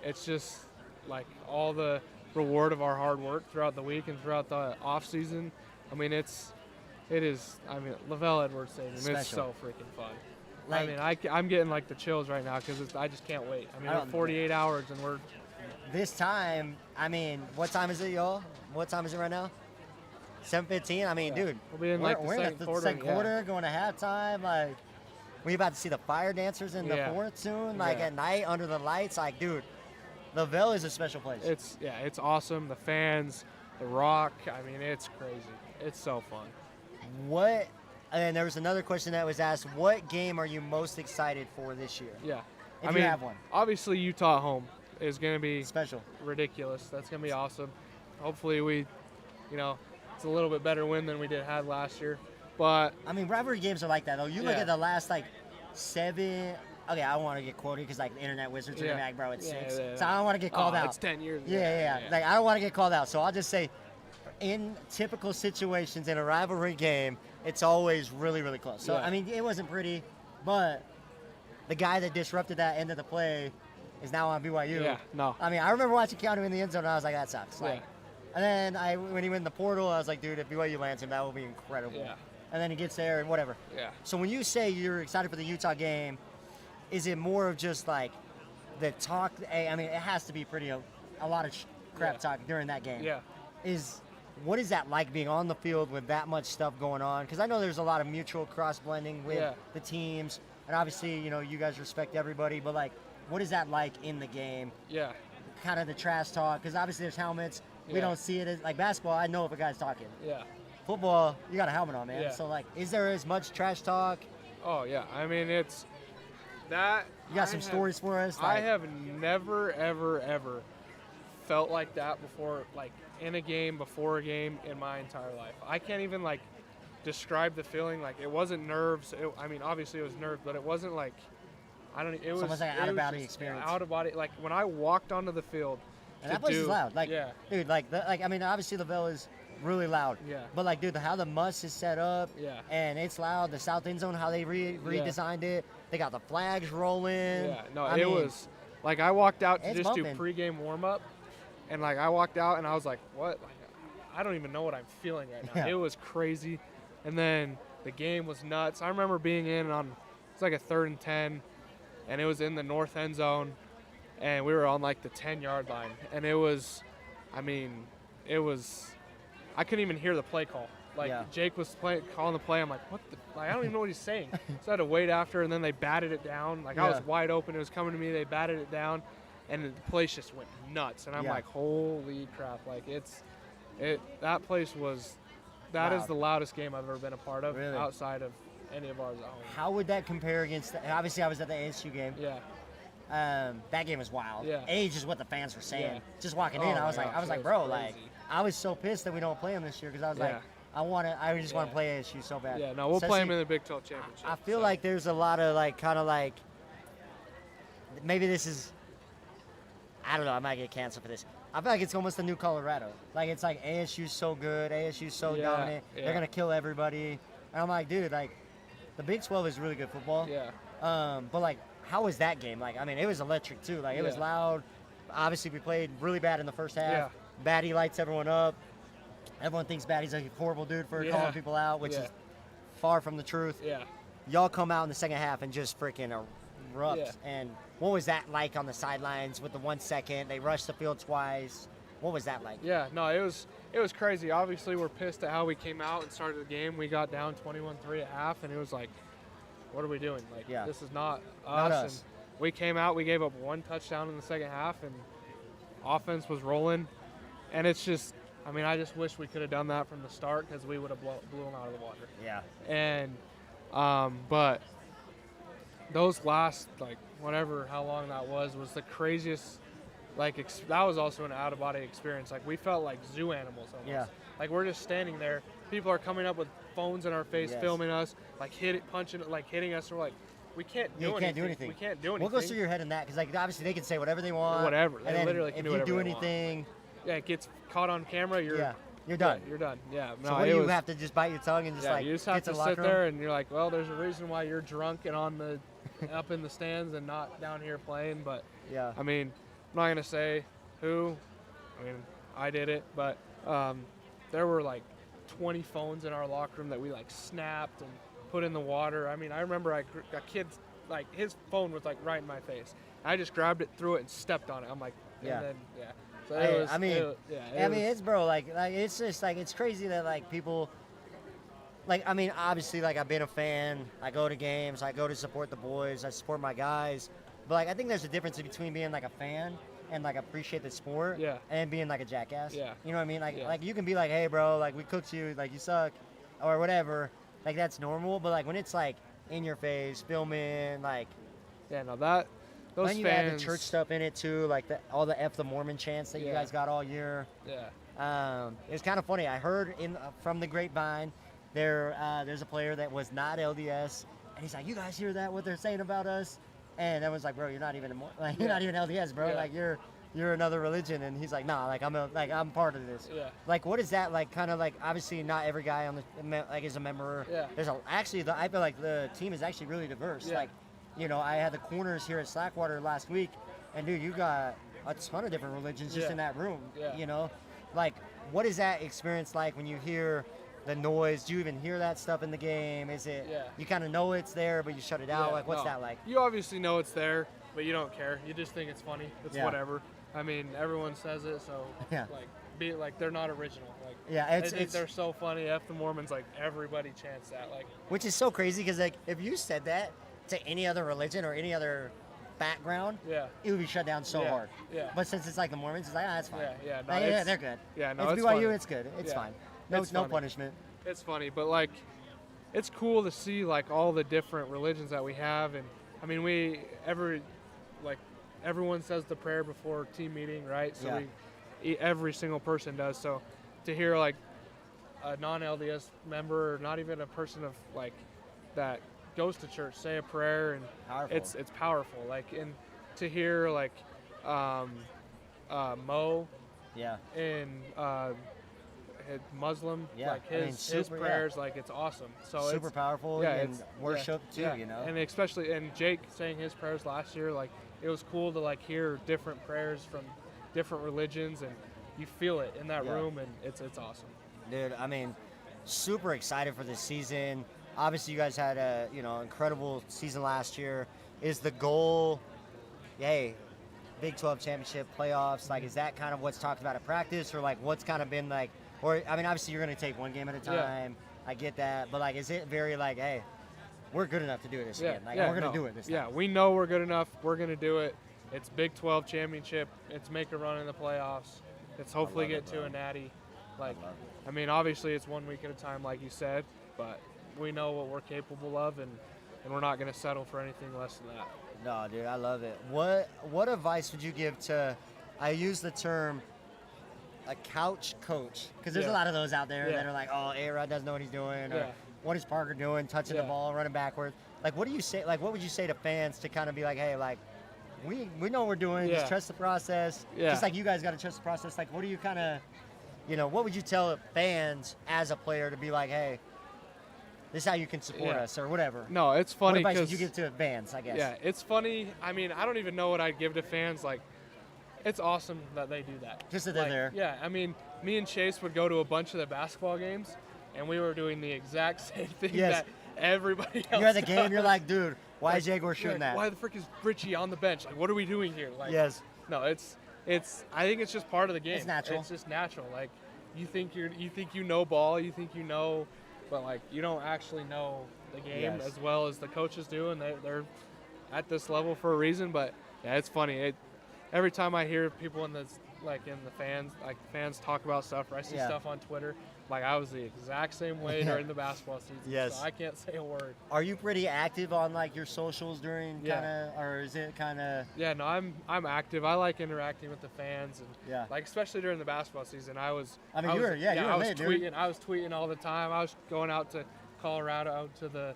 it's just like all the reward of our hard work throughout the week and throughout the off season. I mean, it is. I mean, Lavelle Edwards Stadium. It's Special. so freaking fun. Like, I mean, I'm getting like the chills right now because I just can't wait. I mean, we're 48 hours and we're this time, I mean, what time is it, y'all? What time is it right now? 7:15. I mean, dude, we'll be in like the we're second in quarter. second quarter, going to halftime. Like, we about to see the fire dancers in the fourth soon. Like at night under the lights. Like, dude, Lavelle is a special place. It's awesome. The fans, the rock. I mean, it's crazy. It's so fun. What? And there was another question that was asked. What game are you most excited for this year? Yeah, If you have one. Obviously, Utah at home is going to be Special. ridiculous. That's going to be awesome. Hopefully, it's a little bit better win than we had last year. But I mean, rivalry games are like that, though. You look at the last, like, 7. Okay, I don't want to get quoted because, like, the internet wizards are back, bro. It's 6. So I don't want to get called out. It's 10 years. Yeah. Like, I don't want to get called out. So I'll just say, in typical situations in a rivalry game, it's always really, really close. So, I mean, it wasn't pretty, but the guy that disrupted that end of the play is now on BYU. Yeah, no. I mean, I remember watching Keanu in the end zone, and I was like, that sucks. Like, and then when he went in the portal, I was like, dude, if BYU lands him, that will be incredible. Yeah. And then he gets there and whatever. Yeah. So when you say you're excited for the Utah game, is it more of just like the talk? I mean, it has to be a lot of crap talk during that game. Yeah. What is that like being on the field with that much stuff going on? Because I know there's a lot of mutual cross blending with the teams, and obviously, you guys respect everybody. But like, what is that like in the game? Yeah. Kind of the trash talk, because obviously there's helmets. We don't see it as like basketball. I know if a guy's talking. Yeah. Football, you got a helmet on, man. Yeah. So like, is there as much trash talk? Oh yeah. I mean, it's that. You got some stories for us? I have never, ever felt like that before, like in a game, before a game, in my entire life. I can't even like describe the feeling. Like, it wasn't nerves. I mean, obviously it was nerves, but it wasn't like, it was almost like an out-of-body experience. Out of body. Like when I walked onto the field. And that place is loud. Like, dude, I mean, obviously Lavelle is really loud. Yeah. But like, dude, how the muss is set up. Yeah. And it's loud. The south end zone, how they redesigned it. They got the flags rolling. Yeah. No, it was like I walked out to just bumping. do pregame warm up, and like I walked out and I was like, what? Like, I don't even know what I'm feeling right now. Yeah. It was crazy. And then the game was nuts. I remember being in on it's like a 3rd and 10, and it was in the north end zone. And we were on like the 10-yard line, and it was, I couldn't even hear the play call. Like Jake was calling the play. I'm like, what the? Like, I don't even know what he's saying. So I had to wait after, and then they batted it down. Like I was wide open. It was coming to me. They batted it down, and the place just went nuts. And I'm like, holy crap! Like that place was, is the loudest game I've ever been a part of outside of any of ours at home. How would that compare against? Obviously, I was at the ASU game. Yeah. That game was wild. Yeah. Age is what the fans were saying. Yeah. Just walking in, I was like, bro, like, I was so pissed that we don't play them this year because I was like, I just want to play ASU so bad. Yeah, no, we'll play them in the Big 12 championship. I feel like there's a lot of like, kind of like, maybe this is, I don't know, I might get canceled for this. I feel like it's almost the new Colorado. Like, it's like ASU's so good, ASU's so dominant, they're gonna kill everybody. And I'm like, dude, like, the Big 12 is really good football. Yeah. But like, how was that game? Like, I mean, it was electric too. Like, it was loud. Obviously, we played really bad in the first half. Yeah. Batty lights everyone up. Everyone thinks Batty's a horrible dude for calling people out, which is far from the truth. Yeah. Y'all come out in the second half and just freaking erupt. Yeah. And what was that like on the sidelines with the 1 second? They rushed the field twice. What was that like? Yeah, no, it was crazy. Obviously, we're pissed at how we came out and started the game. We got down 21-3 at half, and it was like, what are we doing? Like, this is not us. And we came out, we gave up 1 touchdown in the second half, and offense was rolling. And it's just, I mean, I just wish we could have done that from the start because we would have blew them out of the water. Yeah. And, but those last, like, how long that was the craziest, like, that was also an out-of-body experience. Like, we felt like zoo animals almost. Yeah. Like, we're just standing there. People are coming up with phones in our face, filming us, like, hitting us. We're like, we can't do anything. We can't do anything. What goes through your head in that? Because, like, obviously they can say whatever they want. Whatever. And they literally can do whatever if you do anything. It gets caught on camera, you're done. You're done. Yeah. No, so what do you have to just bite your tongue and just like you just have to sit there and you're like, well, there's a reason why you're drunk and on the up in the stands and not down here playing. But I mean, I'm not gonna say who. I mean, I did it, but there were like 20 phones in our locker room that we like snapped and put in the water. I mean, I remember a kid, like his phone was like right in my face. I just grabbed it, threw it, and stepped on it. I'm like, Yeah. And then, yeah. So Hey, it was, I mean, it was, it's bro, like it's just like it's crazy that like people, like I mean, obviously like I've been a fan. I go to games. I go to support the boys. I support my guys. But like I think there's a difference between being like a fan and like appreciate the sport, Yeah. and being like a jackass. Yeah. You know what I mean? Like Yeah. like you can be like, hey bro, like we cooked you, like you suck, or whatever. Like that's normal. But like when it's like in your face, filming, like. yeah, no, that those Then you fans. add the church stuff in it too, like all the F the Mormon chants that you Yeah. guys got all year. Yeah. It's kind of funny. I heard from the grapevine there's a player that was not LDS, and he's like, "You guys hear that? What they're saying about us?" And everyone's like, "Bro, you're not even like you're Yeah. not even LDS, bro. Yeah. Like you're another religion." And he's like, "Nah, like I'm part of this." Yeah. Like, what is that like? Kind of like obviously not every guy on the like is a member. Yeah. There's I feel like the team is actually really diverse. Yeah. Like, you know, I had the corners here at Slackwater last week, and dude, you got a ton of different religions just Yeah. in that room. Yeah. You know, like what is that experience like when you hear the noise? Do you even hear that stuff in the game? Is it Yeah. you kind of know it's there, but you shut it out? Yeah, Like, what's no. that like? You obviously know it's there, but you don't care. You just think it's funny. It's Yeah. whatever. I mean, everyone says it, so Yeah. like they're not original. Like Yeah, they think they're so funny. F the Mormons, like everybody chants that. Like which is so crazy because like if you said that to any other religion or any other background, yeah, it would be shut down so Yeah, hard. yeah. But since it's like the Mormons, it's like, that's fine. Yeah, no, Like, yeah, it's- they're good. yeah, no, it's it's BYU, funny. it's good. It's Yeah. fine. No, It's no funny. punishment. it's funny, but like it's cool to see like all the different religions that we have, and I mean everyone says the prayer before team meeting, right? So every single person does. So to hear like a non-LDS member, or not even a person of like that goes to church, say a prayer, and Powerful. it's powerful. Like, and to hear like Mo Yeah. and Muslim, Yeah, like I mean, his super, yeah. prayers, like it's awesome. So Super it's, powerful yeah, and it's- worship yeah, too, yeah. you know? And especially, and Jake saying his prayers last year, like it was cool to like hear different prayers from different religions, and you feel it in that Yeah. room, and it's awesome. Dude, I mean, super excited for this season. Obviously, you guys had a incredible season last year. Is the goal, hey, Big 12 championship playoffs? Like, is that kind of what's talked about at practice, or like what's kind of been like? Or I mean, obviously, you're going to take one game at a Yeah. time. I get that, but like, is it very like, hey, we're good enough to do this again? Like, we're going to do it this time. Yeah, we know we're good enough. We're gonna do it. It's Big 12 championship. It's make a run in the playoffs. It's hopefully love get it, to bro. a natty. Like, love I mean, obviously it's 1 week at a time, like you said, but we know what we're capable of, and we're not gonna settle for anything less than that. No, dude, I love it. What advice would you give to? I use the term a couch coach because there's a Yeah. lot of those out there Yeah. that are like, oh, A-Rod doesn't know what he's doing, or Yeah. what is Parker doing, touching the Yeah. ball, running backwards. Like, what do you say? Like, what would you say to fans to kind of be like, hey, like, we know what we're doing. Yeah. Just trust the process. Yeah. Just like you guys got to trust the process. Like, what do you kind of, what would you tell fans as a player to be like, hey, this is how you can support Yeah. us or whatever? No, it's What funny advice would because you give to fans? I guess. yeah, it's funny. I mean, I don't even know what I'd give to fans. Like, it's awesome that they do that. Just that they're Like, there. Yeah, I mean, me and Chase would go to a bunch of the basketball games, and we were doing the exact same thing Yes. that everybody else. You're at the game. does. You're like, dude, why is Like, Jaguar shooting that? Why the frick is Richie on the bench? Like, what are we doing here? Like, Yes. No, it's. I think it's just part of the game. It's natural. It's just natural. Like, you think you know ball, you think you know, but like you don't actually know the game Yes. as well as the coaches do, and they're at this level for a reason. But yeah, it's funny. Every time I hear people in the fans talk about stuff, or I see Yeah. stuff on Twitter, like I was the exact same way Yeah. during the basketball season. Yes. So I can't say a word. Are you pretty active on like your socials during Yeah. kind of, or is it kind of? Yeah, no, I'm active. I like interacting with the fans, and Yeah. like especially during the basketball season, I was. I mean, you were I was lit, dude. tweeting. I was tweeting all the time. I was going out to Colorado, out to the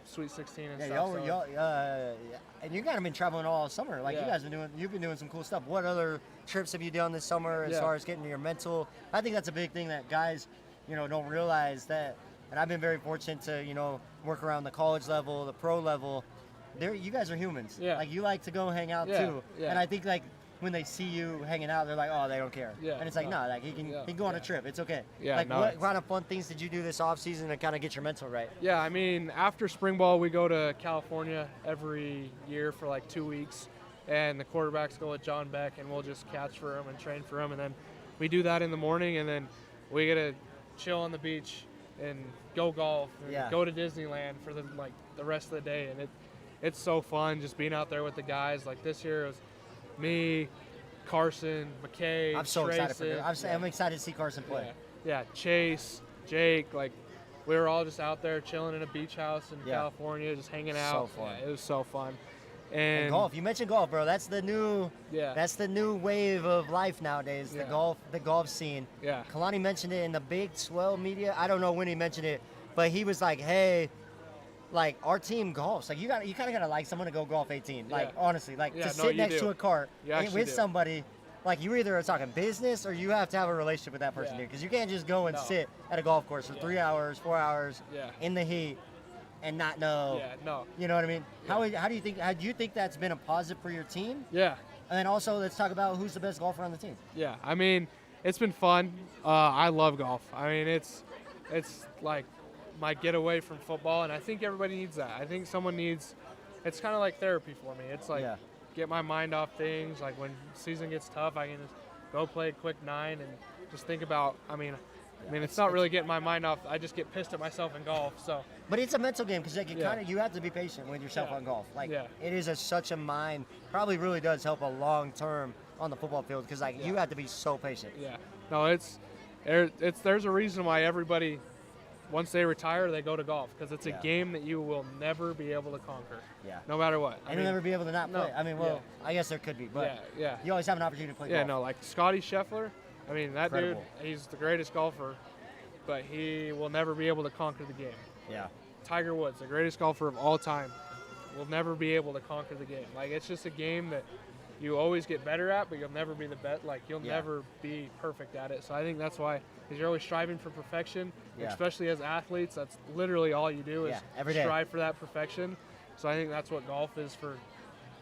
Sweet 16 and Yeah, stuff. so- and you guys have been traveling all summer. Like Yeah. you've been doing some cool stuff. What other trips have you done this summer as Yeah. far as getting to your mental? I think that's a big thing that guys, don't realize that. And I've been very fortunate to, work around the college level, the pro level. you guys are humans. Yeah. Like you like to go hang out Yeah, too. yeah. And I think like when they see you hanging out, they're like, oh, they don't care. Yeah, And it's like, no. no, like he can go on a trip. It's okay. Yeah, Like no, what it's- kind of fun things did you do this off season to kind of get your mental right? Yeah, I mean, after spring ball, we go to California every year for like 2 weeks, and the quarterbacks go with John Beck, and we'll just catch for him and train for him, and then we do that in the morning, and then we get to chill on the beach and go golf, and go to Disneyland for the rest of the day, and it's so fun just being out there with the guys. Like this year, it was me, Carson, McKay, I'm so excited for Trayson. I'm excited to see Carson play. Yeah, Chase, Jake, like we were all just out there chilling in a beach house in California, just hanging out. So fun. Yeah, it was so fun. And golf. You mentioned golf, bro. That's the new wave of life nowadays. Yeah. The golf scene. Yeah. Kalani mentioned it in the Big Swell media. I don't know when he mentioned it, but he was like, "Hey, like our team golfs. Like you kind of gotta like someone to go golf 18. Like honestly, like to sit next to a cart with somebody. Like you either are talking business or you have to have a relationship with that person, dude. Because you can't just go and sit at a golf course for 3 hours, 4 hours in the heat and not know. Yeah, no. You know what I mean? Yeah. How do you think that's been a positive for your team? Yeah. And then also let's talk about who's the best golfer on the team. Yeah, I mean, it's been fun. I love golf. I mean, it's like my getaway from football, and I think everybody needs that. I think it's kind of like therapy for me. It's like get my mind off things. Like when season gets tough, I can just go play a quick 9 and just think about. I mean, it's not really getting my mind off. I just get pissed at myself in golf. So. But it's a mental game because like you have to be patient with yourself on golf. Like it is such a mind. Probably really does help a long term on the football field because like you have to be so patient. Yeah. No, there's a reason why everybody, once they retire, they go to golf because it's a game that you will never be able to conquer. Yeah. No matter what. And you'll never be able to not play. I mean, I guess there could be, but you always have an opportunity to play golf. Yeah, no, like Scotty Scheffler. I mean, that dude, he's the greatest golfer, but he will never be able to conquer the game. Yeah. Tiger Woods, the greatest golfer of all time, will never be able to conquer the game. Like, it's just a game that you always get better at, but you'll never be the best. Like, you'll never be perfect at it. So I think that's why, because you're always striving for perfection, especially as athletes. That's literally all you do is strive for that perfection. So I think that's what golf is for,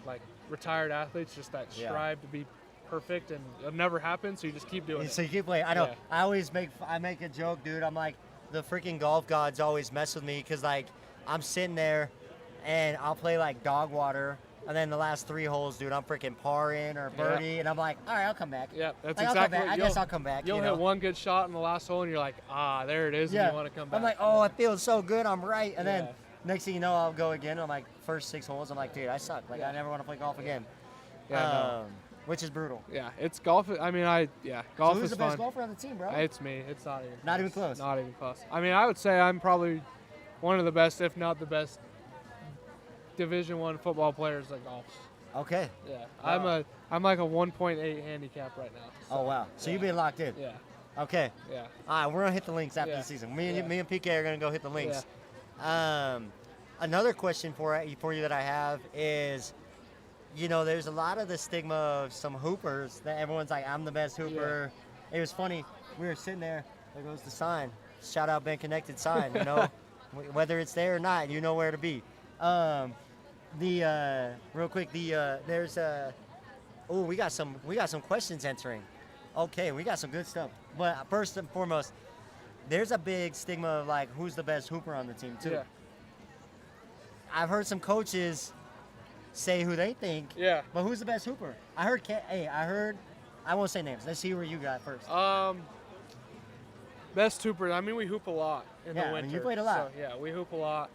like, retired athletes, just that strive to be perfect, and it'll never happen, so you just keep doing it. So you keep playing. I know. Yeah. I make a joke, dude. I'm like, the freaking golf gods always mess with me because, like, I'm sitting there and I'll play, like, dog water, and then the last 3 holes, dude, I'm freaking par-in or birdie, and I'm like, all right, I'll come back. Yeah, that's like, exactly I guess I'll come back. You'll hit one good shot in the last hole, and you're like, there it is, and you want to come back. I'm like, oh, it feels so good. I'm right. And then next thing you know, I'll go again. I'm like, first 6 holes, I'm like, dude, I suck. Like, I never want to play golf again. No. Which is brutal. Yeah, it's golf. I mean, golf is fun. So who's the best golfer on the team, bro? It's me. It's not even. Not even close. Not even close. I mean, I would say I'm probably one of the best, if not the best, Division I football players at golf. Okay. Yeah, I'm like a 1.8 handicap right now. So, oh wow. So you've been locked in. Yeah. Okay. Yeah. All right, we're gonna hit the links after the season. Me and PK are gonna go hit the links. Another question for you that I have is, you know, there's a lot of the stigma of some hoopers that everyone's like, I'm the best hooper. It was funny. We were sitting there. There goes the sign. Shout out Ben Connected sign. You know, whether it's there or not, you know where to be. Real quick, there's we got some questions entering. Okay, we got some good stuff. But first and foremost, there's a big stigma of like who's the best hooper on the team too. Yeah. I've heard some coaches say who they think. Yeah. But who's the best hooper? I won't say names. Let's see where you got first. Best hooper. I mean, we hoop a lot in the winter. I mean, you played a lot. So, yeah, we hoop a lot.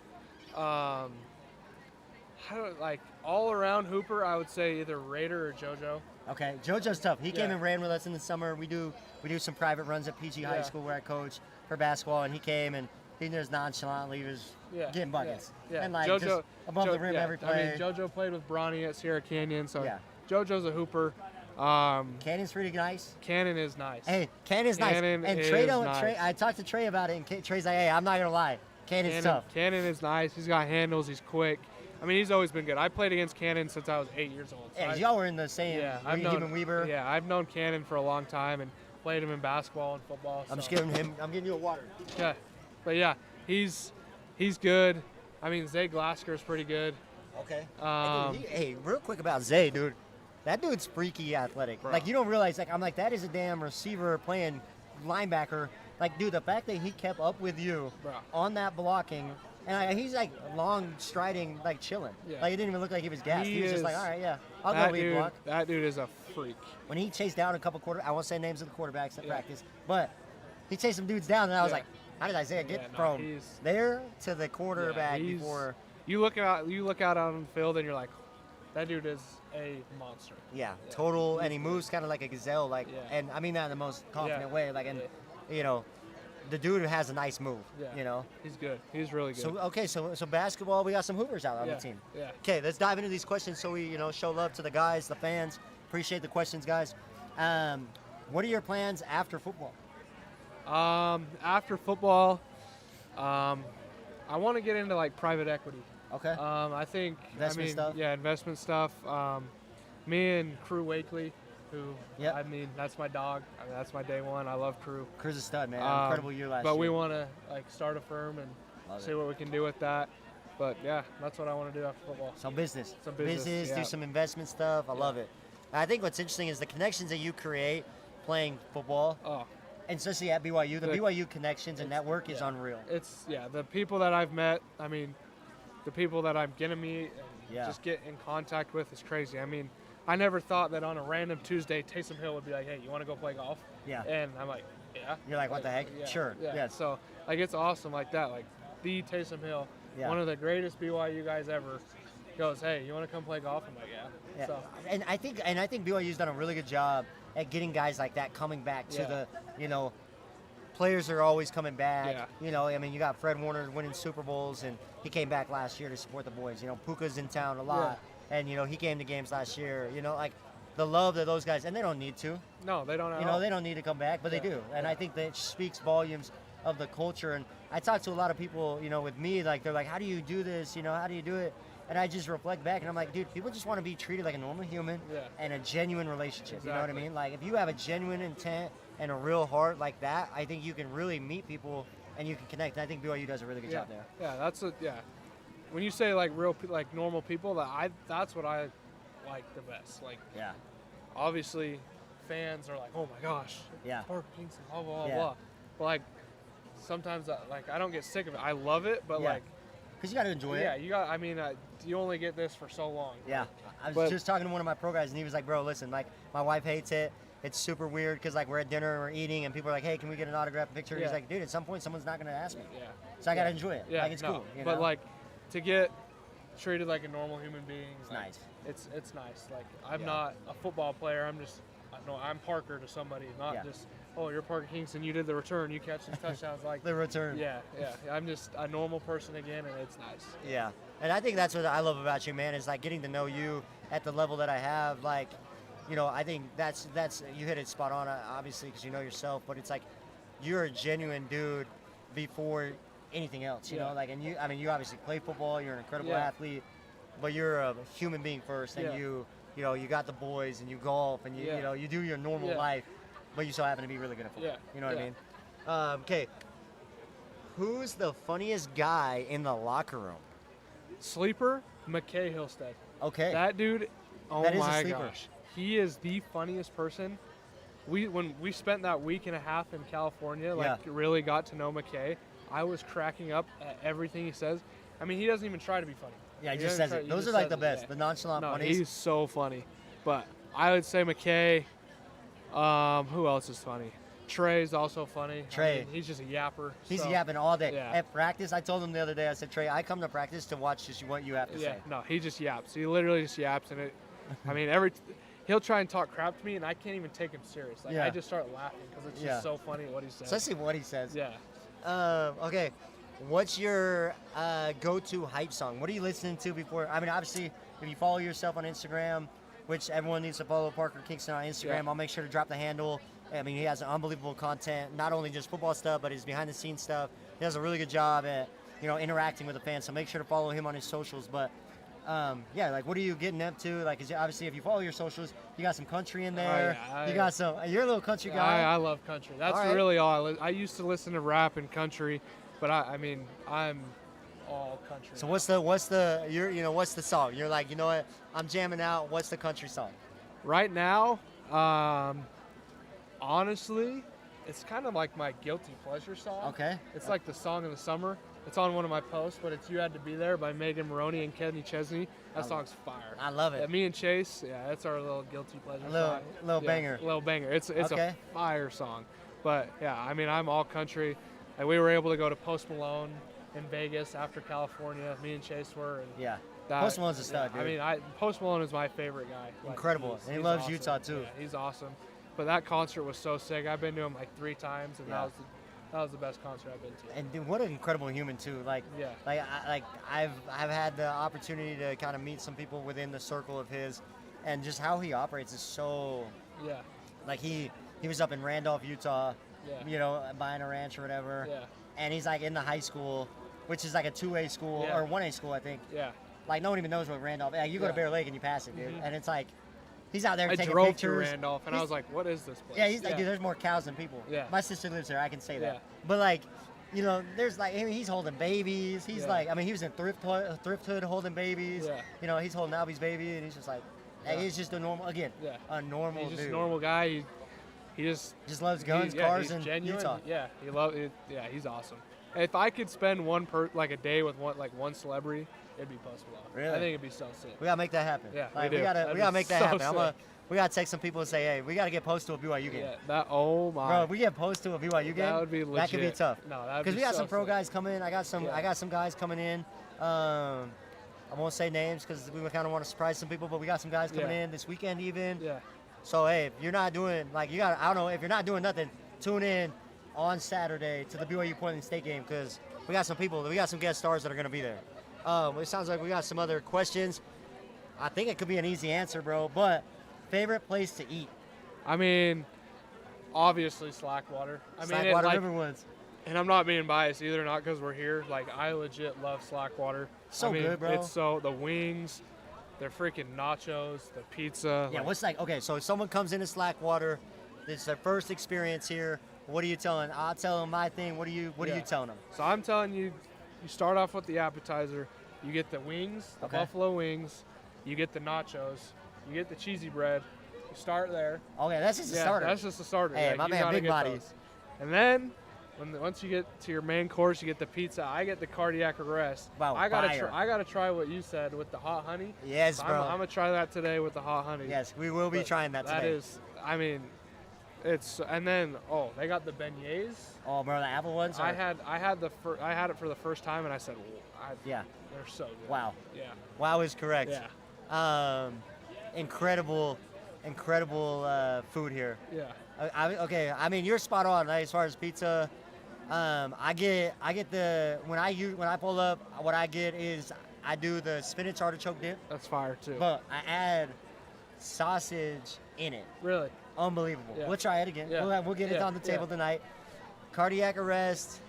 Like all around hooper, I would say either Raider or JoJo. Okay, JoJo's tough. He came and ran with us in the summer. We do some private runs at PG High School where I coach for basketball, and he came and he just nonchalantly was getting buckets. Yeah. And like JoJo, just above the rim every play. I mean, JoJo played with Bronny at Sierra Canyon, so JoJo's a hooper. Cannon's pretty nice. Cannon is nice. Hey, Cannon's nice. And Trey I talked to Trey about it, and Trey's like, hey, I'm not gonna lie, Cannon's tough. Cannon is nice. He's got handles. He's quick. I mean, he's always been good. I played against Cannon since I was 8 years old. So y'all were in the same. Yeah, him and Weber. Yeah, I've known Cannon for a long time and played him in basketball and football. So. I'm giving you a water. Yeah, but yeah, he's good. I mean, Zay Glasker is pretty good. Okay. Um, Hey, real quick about Zay, dude. That dude's freaky athletic. Bro. Like, you don't realize, like, I'm like, that is a damn receiver playing linebacker. Like, dude, the fact that he kept up with you Bro. on that blocking, and he's, like, long striding, like, chilling. Yeah. Like, it didn't even look like he was gassed. He was just like, is- all right, yeah, I'll that go lead dude, block. That dude is a freak. When he chased down a couple I won't say names of the quarterbacks at Yeah. practice, but he chased some dudes down, and I was Yeah. like, how did Isaiah get Yeah, no, from he's- there to the quarterback he's- before? You look out on the field and you're like, that dude is a monster. Yeah, total, and he moves kind of like a gazelle, like, Yeah. and I mean that in the most confident Yeah. way, like, and you know, the dude has a nice move, Yeah. you know. He's good. He's really good. So okay, so basketball, we got some hoopers out on yeah. the team. Yeah. Okay, let's dive into these questions so we show love to the guys, the fans. Appreciate the questions, guys. What are your plans after football? After football, I want to get into like private equity. Okay. I think Investment stuff? Yeah, investment stuff. Me and Crew Wakely, who Yep. I mean, that's my dog. I mean, that's my day one. I love Crew. Cruz a stud, man. Incredible year last year. But we want to like start a firm and Love see it. what we can do with that. But yeah, that's what I want to do after football. Some business. Some business, do yeah. some investment stuff. I love it. I think what's interesting is the connections that you create playing football, Oh, and especially at BYU. The The- BYU connections and network is yeah. unreal. it's the people that I've met. I mean, the people that I'm gonna meet and Yeah. just get in contact with is crazy. I mean, I never thought that on a random Tuesday, Taysom Hill would be like, "Hey, you want to go play golf?" Yeah. And I'm like, "Yeah." You're like, what the heck? Yeah, Sure. Yeah. Yes. So like, it's awesome like that. Like the Taysom Hill, Yeah. one of the greatest BYU guys ever, goes, "Hey, you want to come play golf?" I'm like, "Yeah." Yeah. So And I think BYU's done a really good job at getting guys like that coming back to Yeah. the players are always coming back. Yeah. I mean, you got Fred Warner winning Super Bowls, and he came back last year to support the boys. Puka's in town a lot, and he came to games last year. Like the love that those guys, and they don't need to. no, they don't. At all. They don't need to come back, but Yeah. they do, and I think that speaks volumes of the culture. And I talk to a lot of people, with me, like they're like, "How do you do this? How do you do it?" And I just reflect back, and I'm like, dude, people just want to be treated like a normal human Yeah. and a genuine relationship. You know what I Exactly. mean? Like if you have a genuine intent and a real heart like that, I think you can really meet people and you can connect. And I think BYU does a really good Yeah. job there. Yeah, yeah. When you say like like normal people, that's what I like the best. Like Yeah. obviously, fans are like, "Oh my gosh, Yeah. Parker Kingston, blah blah Yeah. blah." But like sometimes I don't get sick of it. I love it, but Yeah. like Because you got to enjoy yeah, it. you got. I mean, you only get this for so long. Yeah. I was But- just talking to one of my pro guys, and he was like, bro, listen, like my wife hates it. It's super weird because like we're at dinner and we're eating, and people are like, hey, can we get an autograph picture? And he's Yeah. like, dude, at some point someone's not gonna ask me, Yeah. so I gotta enjoy it. Yeah, Like it's no, cool. But like to get treated like a normal human being, It's like, nice. It's nice. Like I'm Yeah. not a football player. I'm Parker to somebody, not Yeah. just you're Parker Kingston. You did the return. You catch these touchdowns. Like the return. yeah. I'm just a normal person again, and it's nice. Yeah, and I think that's what I love about you, man. Is like getting to know you at the level that I have. Like, I think that's you hit it spot on, obviously, because you know yourself. But it's like you're a genuine dude before anything else. You Yeah. know, like, and you obviously play football. You're an incredible Yeah. athlete, but you're a human being first, and Yeah. you got the boys, and you golf, and Yeah. you do your normal Yeah. life, but you still happen to be really good at football. Yeah. You know what I Yeah. mean? Okay. Who's the funniest guy in the locker room? Sleeper McKay Hillstead. Okay. That dude. Oh That is a my sleeper. gosh, he is the funniest person. When we spent that week and a half in California, like really got to know McKay, I was cracking up at everything he says. I mean, he doesn't even try to be funny. Yeah, he He just doesn't says try- it. he Those just are like says the it, best, yeah. the nonchalant No, funnies. he's so funny. But I would say McKay. Who else is funny? Trey's also funny. Trey. I mean, he's just a yapper. He's so, yapping all day. yeah. At practice, I told him the other day, I said, Trey, I come to practice to watch just what you have to Yeah, say. no, he just yaps. He literally just yaps, and it. I mean, he'll try and talk crap to me, and I can't even take him serious. Like Yeah. I just start laughing because it's just Yeah. so funny what he says. Especially what he says. Yeah. Okay. What's your go-to hype song? What are you listening to before? I mean, obviously, if you follow yourself on Instagram, which everyone needs to follow Parker Kingston on Instagram, Yeah. I'll make sure to drop the handle. I mean, he has unbelievable content, not only just football stuff, but his behind-the-scenes stuff. He does a really good job at, interacting with the fans. So make sure to follow him on his socials. But yeah, like, what are you getting up to? Like, obviously, if you follow your socials, you got some country in there. yeah, You got some. You're a little country guy. I love country. That's All right. really all. I used to listen to rap and country, but I mean, I'm all country. So what's the what's the song? You're like, you know what? I'm jamming out. What's the country song? Right now, honestly, it's kind of like my guilty pleasure song. Okay. It's like the song of the summer. It's on one of my posts, but it's "You Had to Be There" by Megan Maroney and Kenny Chesney. That song's fire. I love it. Yeah, me and Chase, yeah, that's our little guilty pleasure Little song. banger. Little banger. It's Okay. a fire song. But yeah, I mean, I'm all country. Like, we were able to go to Post Malone in Vegas after California. Me and Chase were. And Yeah. that- Post Malone's a stud, I dude. mean, Post Malone is my favorite guy. Like, Incredible. And he loves awesome. Utah, too. Yeah, he's awesome. But that concert was so sick. I've been to him like 3 times, and Yeah. that was the best concert I've been to. And dude, what an incredible human too. Like, Yeah. I've had the opportunity to kind of meet some people within the circle of his, and just how he operates is so. Yeah. Like he was up in Randolph, Utah, Yeah. you know, buying a ranch or whatever. Yeah. And he's like in the high school, which is like a 2A school Yeah. or 1A school, I think. Yeah. Like no one even knows what Randolph. Like, you go to Yeah. Bear Lake and you pass it, dude, Mhm. and it's like he's out there I taking drove pictures. to Randolph, and I was like, "What is this place?" Yeah, he's like, dude, there's more cows than people. Yeah. My sister lives there, I can say that. Yeah. But like, you know, there's like, I mean, he's holding babies. He's Yeah. like, I mean, he was in thrift hood holding babies. Yeah. You know, he's holding Albie's baby, and he's just like, hey, Yeah. he's just a normal, again, Yeah. a normal He's just dude. a normal guy. He just Just loves guns, cars, he's and genuine. Utah. Yeah, he love it. Yeah, he's awesome. If I could spend a day with one celebrity, it'd be Post Malone. Really? I think it'd be so sick. We gotta make that happen. Yeah, like, we do. gotta That'd be make that so happen. sick. We gotta text some people and say, hey, we gotta get Post to a BYU game. Yeah, oh my. Bro, if we get Post to a BYU game, That would be that could be legit. tough. No, that'd Because be we got so some pro sick. guys coming in. I got some guys coming in. I won't say names because we kind of want to surprise some people, but we got some guys coming Yeah. in this weekend even. Yeah. So hey, if you're not doing I don't know, if you're not doing nothing, tune in on Saturday to the BYU Portland State game because we got some guest stars that are gonna be there. It sounds like we got some other questions. I think it could be an easy answer, bro. But favorite place to eat? I mean, obviously Slackwater. Slackwater Riverwoods. And I'm not being biased either, not because we're here. Like, I legit love Slackwater. So I mean, good, bro. It's the wings, their freaking nachos, the pizza. Yeah, okay, so if someone comes into Slackwater, it's their first experience here, what are you telling? I'll tell them my thing. What are you telling them? So I'm telling you, you start off with the appetizer. You get the wings, the Okay. buffalo wings. You get the nachos. You get the cheesy bread. You start there. Okay, that's just a starter. That's just a starter. Hey, Like, my you man, gotta big get body. those. And then, once you get to your main course, you get the pizza. I get the cardiac arrest. Wow, I gotta fire. I gotta try what you said with the hot honey. Yes, So bro. I'm gonna try that today with the hot honey. Yes, we will be But trying that today. That is, I mean, it's and then they got the beignets. Oh, bro, the apple ones. I had it for the first time, and I said, Yeah. they're so good. Wow. Yeah. Wow is correct. Yeah. Incredible food here. Yeah. Okay, I mean you're spot on as far as pizza. I get when I pull up, what I get is I do the spinach artichoke dip, That's fire too. but I add sausage in it. Really. Unbelievable. Yeah. We'll try it again. Yeah. We'll get it Yeah. on the table Yeah. tonight. Cardiac arrest.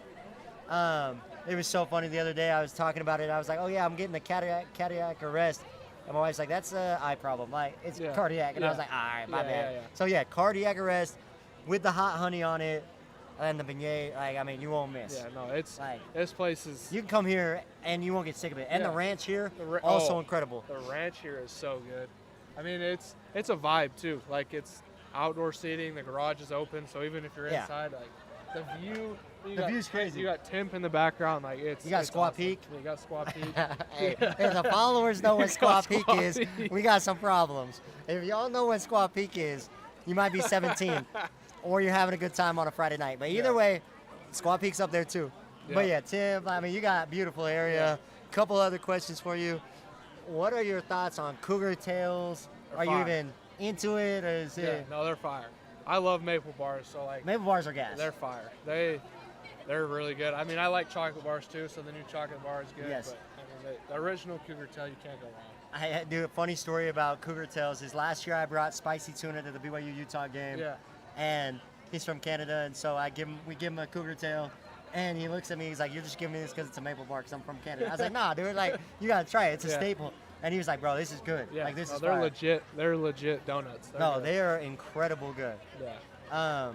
It was so funny the other day. I was talking about it. I was like, oh yeah, I'm getting the cardiac arrest. And my wife's like, that's an eye problem. Like, it's Yeah. cardiac. And I Yeah. was like, all right, my Yeah, bad. yeah, yeah. So yeah, cardiac arrest with the hot honey on it and the beignet. Like, I mean, you won't miss. Yeah. No, it's Like, this place is. you can come here and you won't get sick of it. And the Yeah. ranch here, The also oh. incredible. The ranch here is so good. I mean, it's a vibe too. Like, it's outdoor seating. The garage is open, so even if you're Yeah. inside, like the view. The view's crazy. You got Timp in the background. Like, it's. You got it's Squaw awesome. Peak? Yeah, you got Squaw Peak. Hey, if the followers know what You got Squaw Peak Squaw is, Peak. we got some problems. If y'all know what Squaw Peak is, you might be 17 or you're having a good time on a Friday night. But either Yeah. way, Squaw Peak's up there too. But yeah, Tim, I mean, you got a beautiful area. Couple other questions for you. What are your thoughts on cougar tails? They're Are you fire. even into it, or is Yeah, it? no, they're fire. I love maple bars, so like Maple bars are gas. they're fire. They're really good. I mean, I like chocolate bars too, so the new chocolate bar is good. Yes. But I mean, the original cougar tail, you can't go wrong. I do a funny story about cougar tails. Is last year I brought spicy tuna to the BYU Utah game. Yeah. And he's from Canada, and so we give him a cougar tail, and he looks at me, he's like, you're just giving me this because it's a maple bar because I'm from Canada. I was like, nah, dude, like, you gotta try it. It's a Yeah. staple. And he was like, bro, this is good. Yeah. Like, this no, is they're fire. legit. They're legit donuts. They're No, good. they are incredible good. Yeah.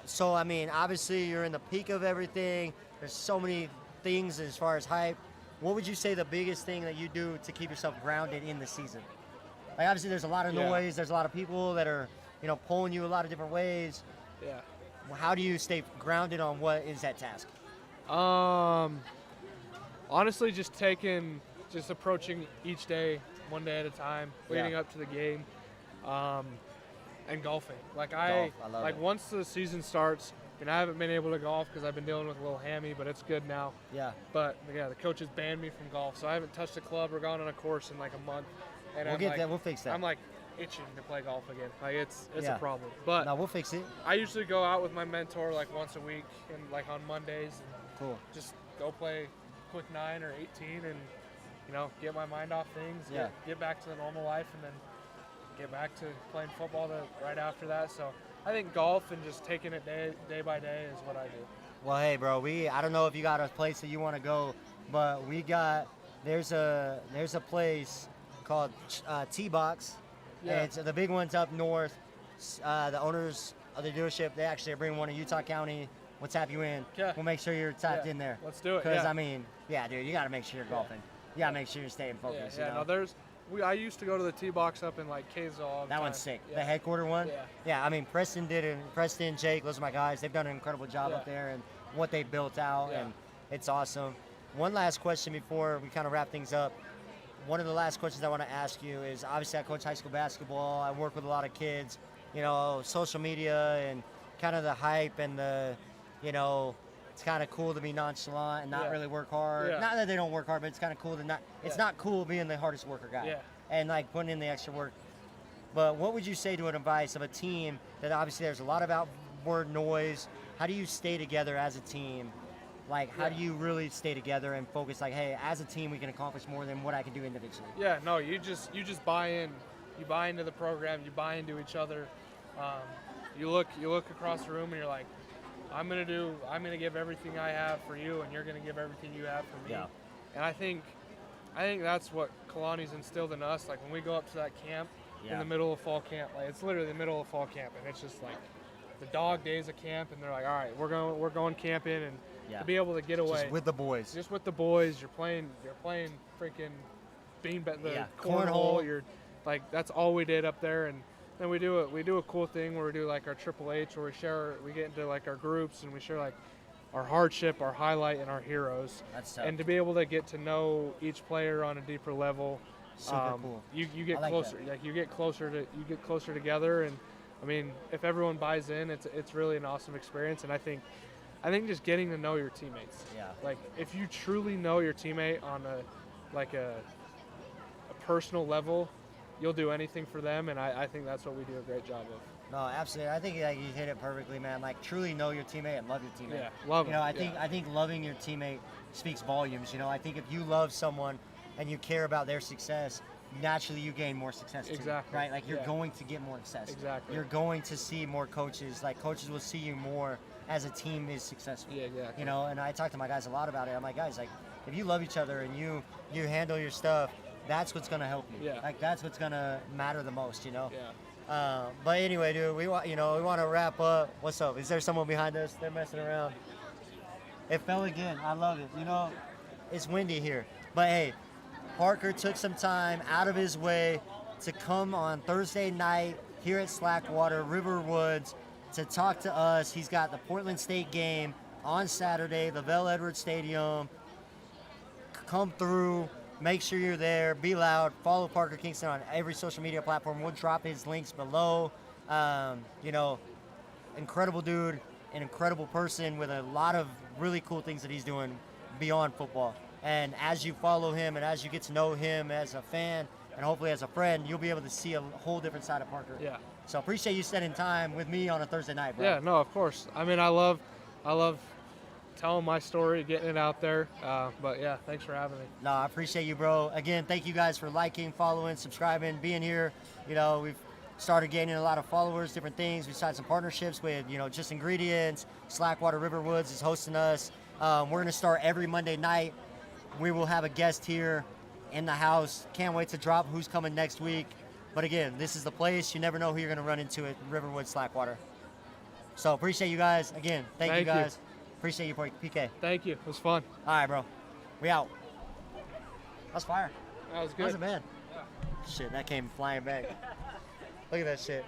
So, I mean, obviously you're in the peak of everything. There's so many things as far as hype. What would you say the biggest thing that you do to keep yourself grounded in the season? Like obviously there's a lot of noise, there's a lot of people that are, pulling you a lot of different ways. Yeah. How do you stay grounded on what is that task? Honestly, just approaching each day, one day at a time, leading up to the game, and golfing. Golf, I love it. Once the season starts, and I haven't been able to golf because I've been dealing with a little hammy, but it's good now. Yeah. But yeah, the coaches banned me from golf, so I haven't touched a club or gone on a course in like a month. And We'll get that. We'll fix that. I'm like itching to play golf again. Like it's a problem. But no, we'll fix it. I usually go out with my mentor like once a week, and like on Mondays. Cool. Just go play quick 9 or 18 and get my mind off things, get back to the normal life, and then get back to playing football right after that. So I think golf and just taking it day by day is what I do. Well, hey, bro, I don't know if you got a place that you want to go, but there's a place called T-Box. Yeah. And it's the big one's up north. The owners of the dealership, they actually are bringing one in Utah County. We'll tap you in. Yeah. We'll make sure you're tapped in there. Let's do it. Because, Yeah. dude, you got to make sure you're golfing. You got to make sure you're staying focused. Yeah. No, I used to go to the T-Box up in like Kaysville all the That time. one's sick. Yeah. The headquarter one? Yeah. Yeah, Preston, Jake, those are my guys. They've done an incredible job up there and what they built out, and it's awesome. One last question before we kind of wrap things up. One of the last questions I want to ask you is, obviously I coach high school basketball. I work with a lot of kids, social media and kind of the hype and the, it's kind of cool to be nonchalant and not really work hard. Yeah. Not that they don't work hard, but it's kind of cool to not. It's not cool being the hardest worker guy. Yeah. And like putting in the extra work. But what would you say to an advice of a team that obviously there's a lot of outward noise? How do you stay together as a team? Like, how do you really stay together and focus? Like, hey, as a team, we can accomplish more than what I can do individually. Yeah. No, you just buy in. You buy into the program. You buy into each other. You look across the room and you're like, I'm gonna give everything I have for you, and you're gonna give everything you have for me. Yeah. And I think that's what Kalani's instilled in us. Like when we go up to that camp in the middle of fall camp, like it's literally the middle of fall camp, and it's just like the dog days of camp, and they're like, all right, we're going camping, and to be able to get away Just with the boys. Just with the boys, you're playing freaking cornhole. Cornhole. You're like, that's all we did up there, and then we do a cool thing where we do like our Triple H, where we get into like our groups and we share like our hardship, our highlight, and our heroes. That's tough. And to be able to get to know each player on a deeper level, Super cool. You get like closer. that. Like you get closer together, and if everyone buys in, it's really an awesome experience. And I think just getting to know your teammates. Yeah. Like if you truly know your teammate on a personal level, you'll do anything for them, and I think that's what we do a great job of. No, absolutely. I think you hit it perfectly, man. Like truly know your teammate and love your teammate. Yeah, love them. I think loving your teammate speaks volumes. I think if you love someone and you care about their success, naturally you gain more success too. Exactly. Right? Like you're going to get more success. Exactly. You're going to see more coaches. Like coaches will see you more as a team is successful. Yeah, exactly. And I talk to my guys a lot about it. I'm like, guys, like if you love each other and you handle your stuff, that's what's gonna help you. Yeah. Like that's what's gonna matter the most. Yeah. But anyway, dude, we want to wrap up. What's up? Is there someone behind us? They're messing around. It fell again. I love it. It's windy here. But hey, Parker took some time out of his way to come on Thursday night here at Slackwater, River Woods, to talk to us. He's got the Portland State game on Saturday, the Bell Edwards Stadium. Come through. Make sure you're there. Be loud. Follow Parker Kingston on every social media platform. We'll drop his links below. Incredible dude, an incredible person with a lot of really cool things that he's doing beyond football. And as you follow him and as you get to know him as a fan and hopefully as a friend, you'll be able to see a whole different side of Parker. Yeah. So appreciate you spending time with me on a Thursday night, bro. Yeah, no, of course. I love telling my story, getting it out there. But yeah, thanks for having me. No, I appreciate you, bro. Again, thank you guys for liking, following, subscribing, being here. We've started gaining a lot of followers, different things. We've signed some partnerships with, Just Ingredients. Slackwater River Woods is hosting us. We're going to start every Monday night. We will have a guest here in the house. Can't wait to drop who's coming next week. But again, this is the place. You never know who you're going to run into at Riverwood Slackwater. So appreciate you guys. Again, thank you guys. Appreciate you, PK. Thank you. It was fun. All right, bro. We out. That's fire. That was That good. wasn't bad. Shit, that came flying back. Look at that shit.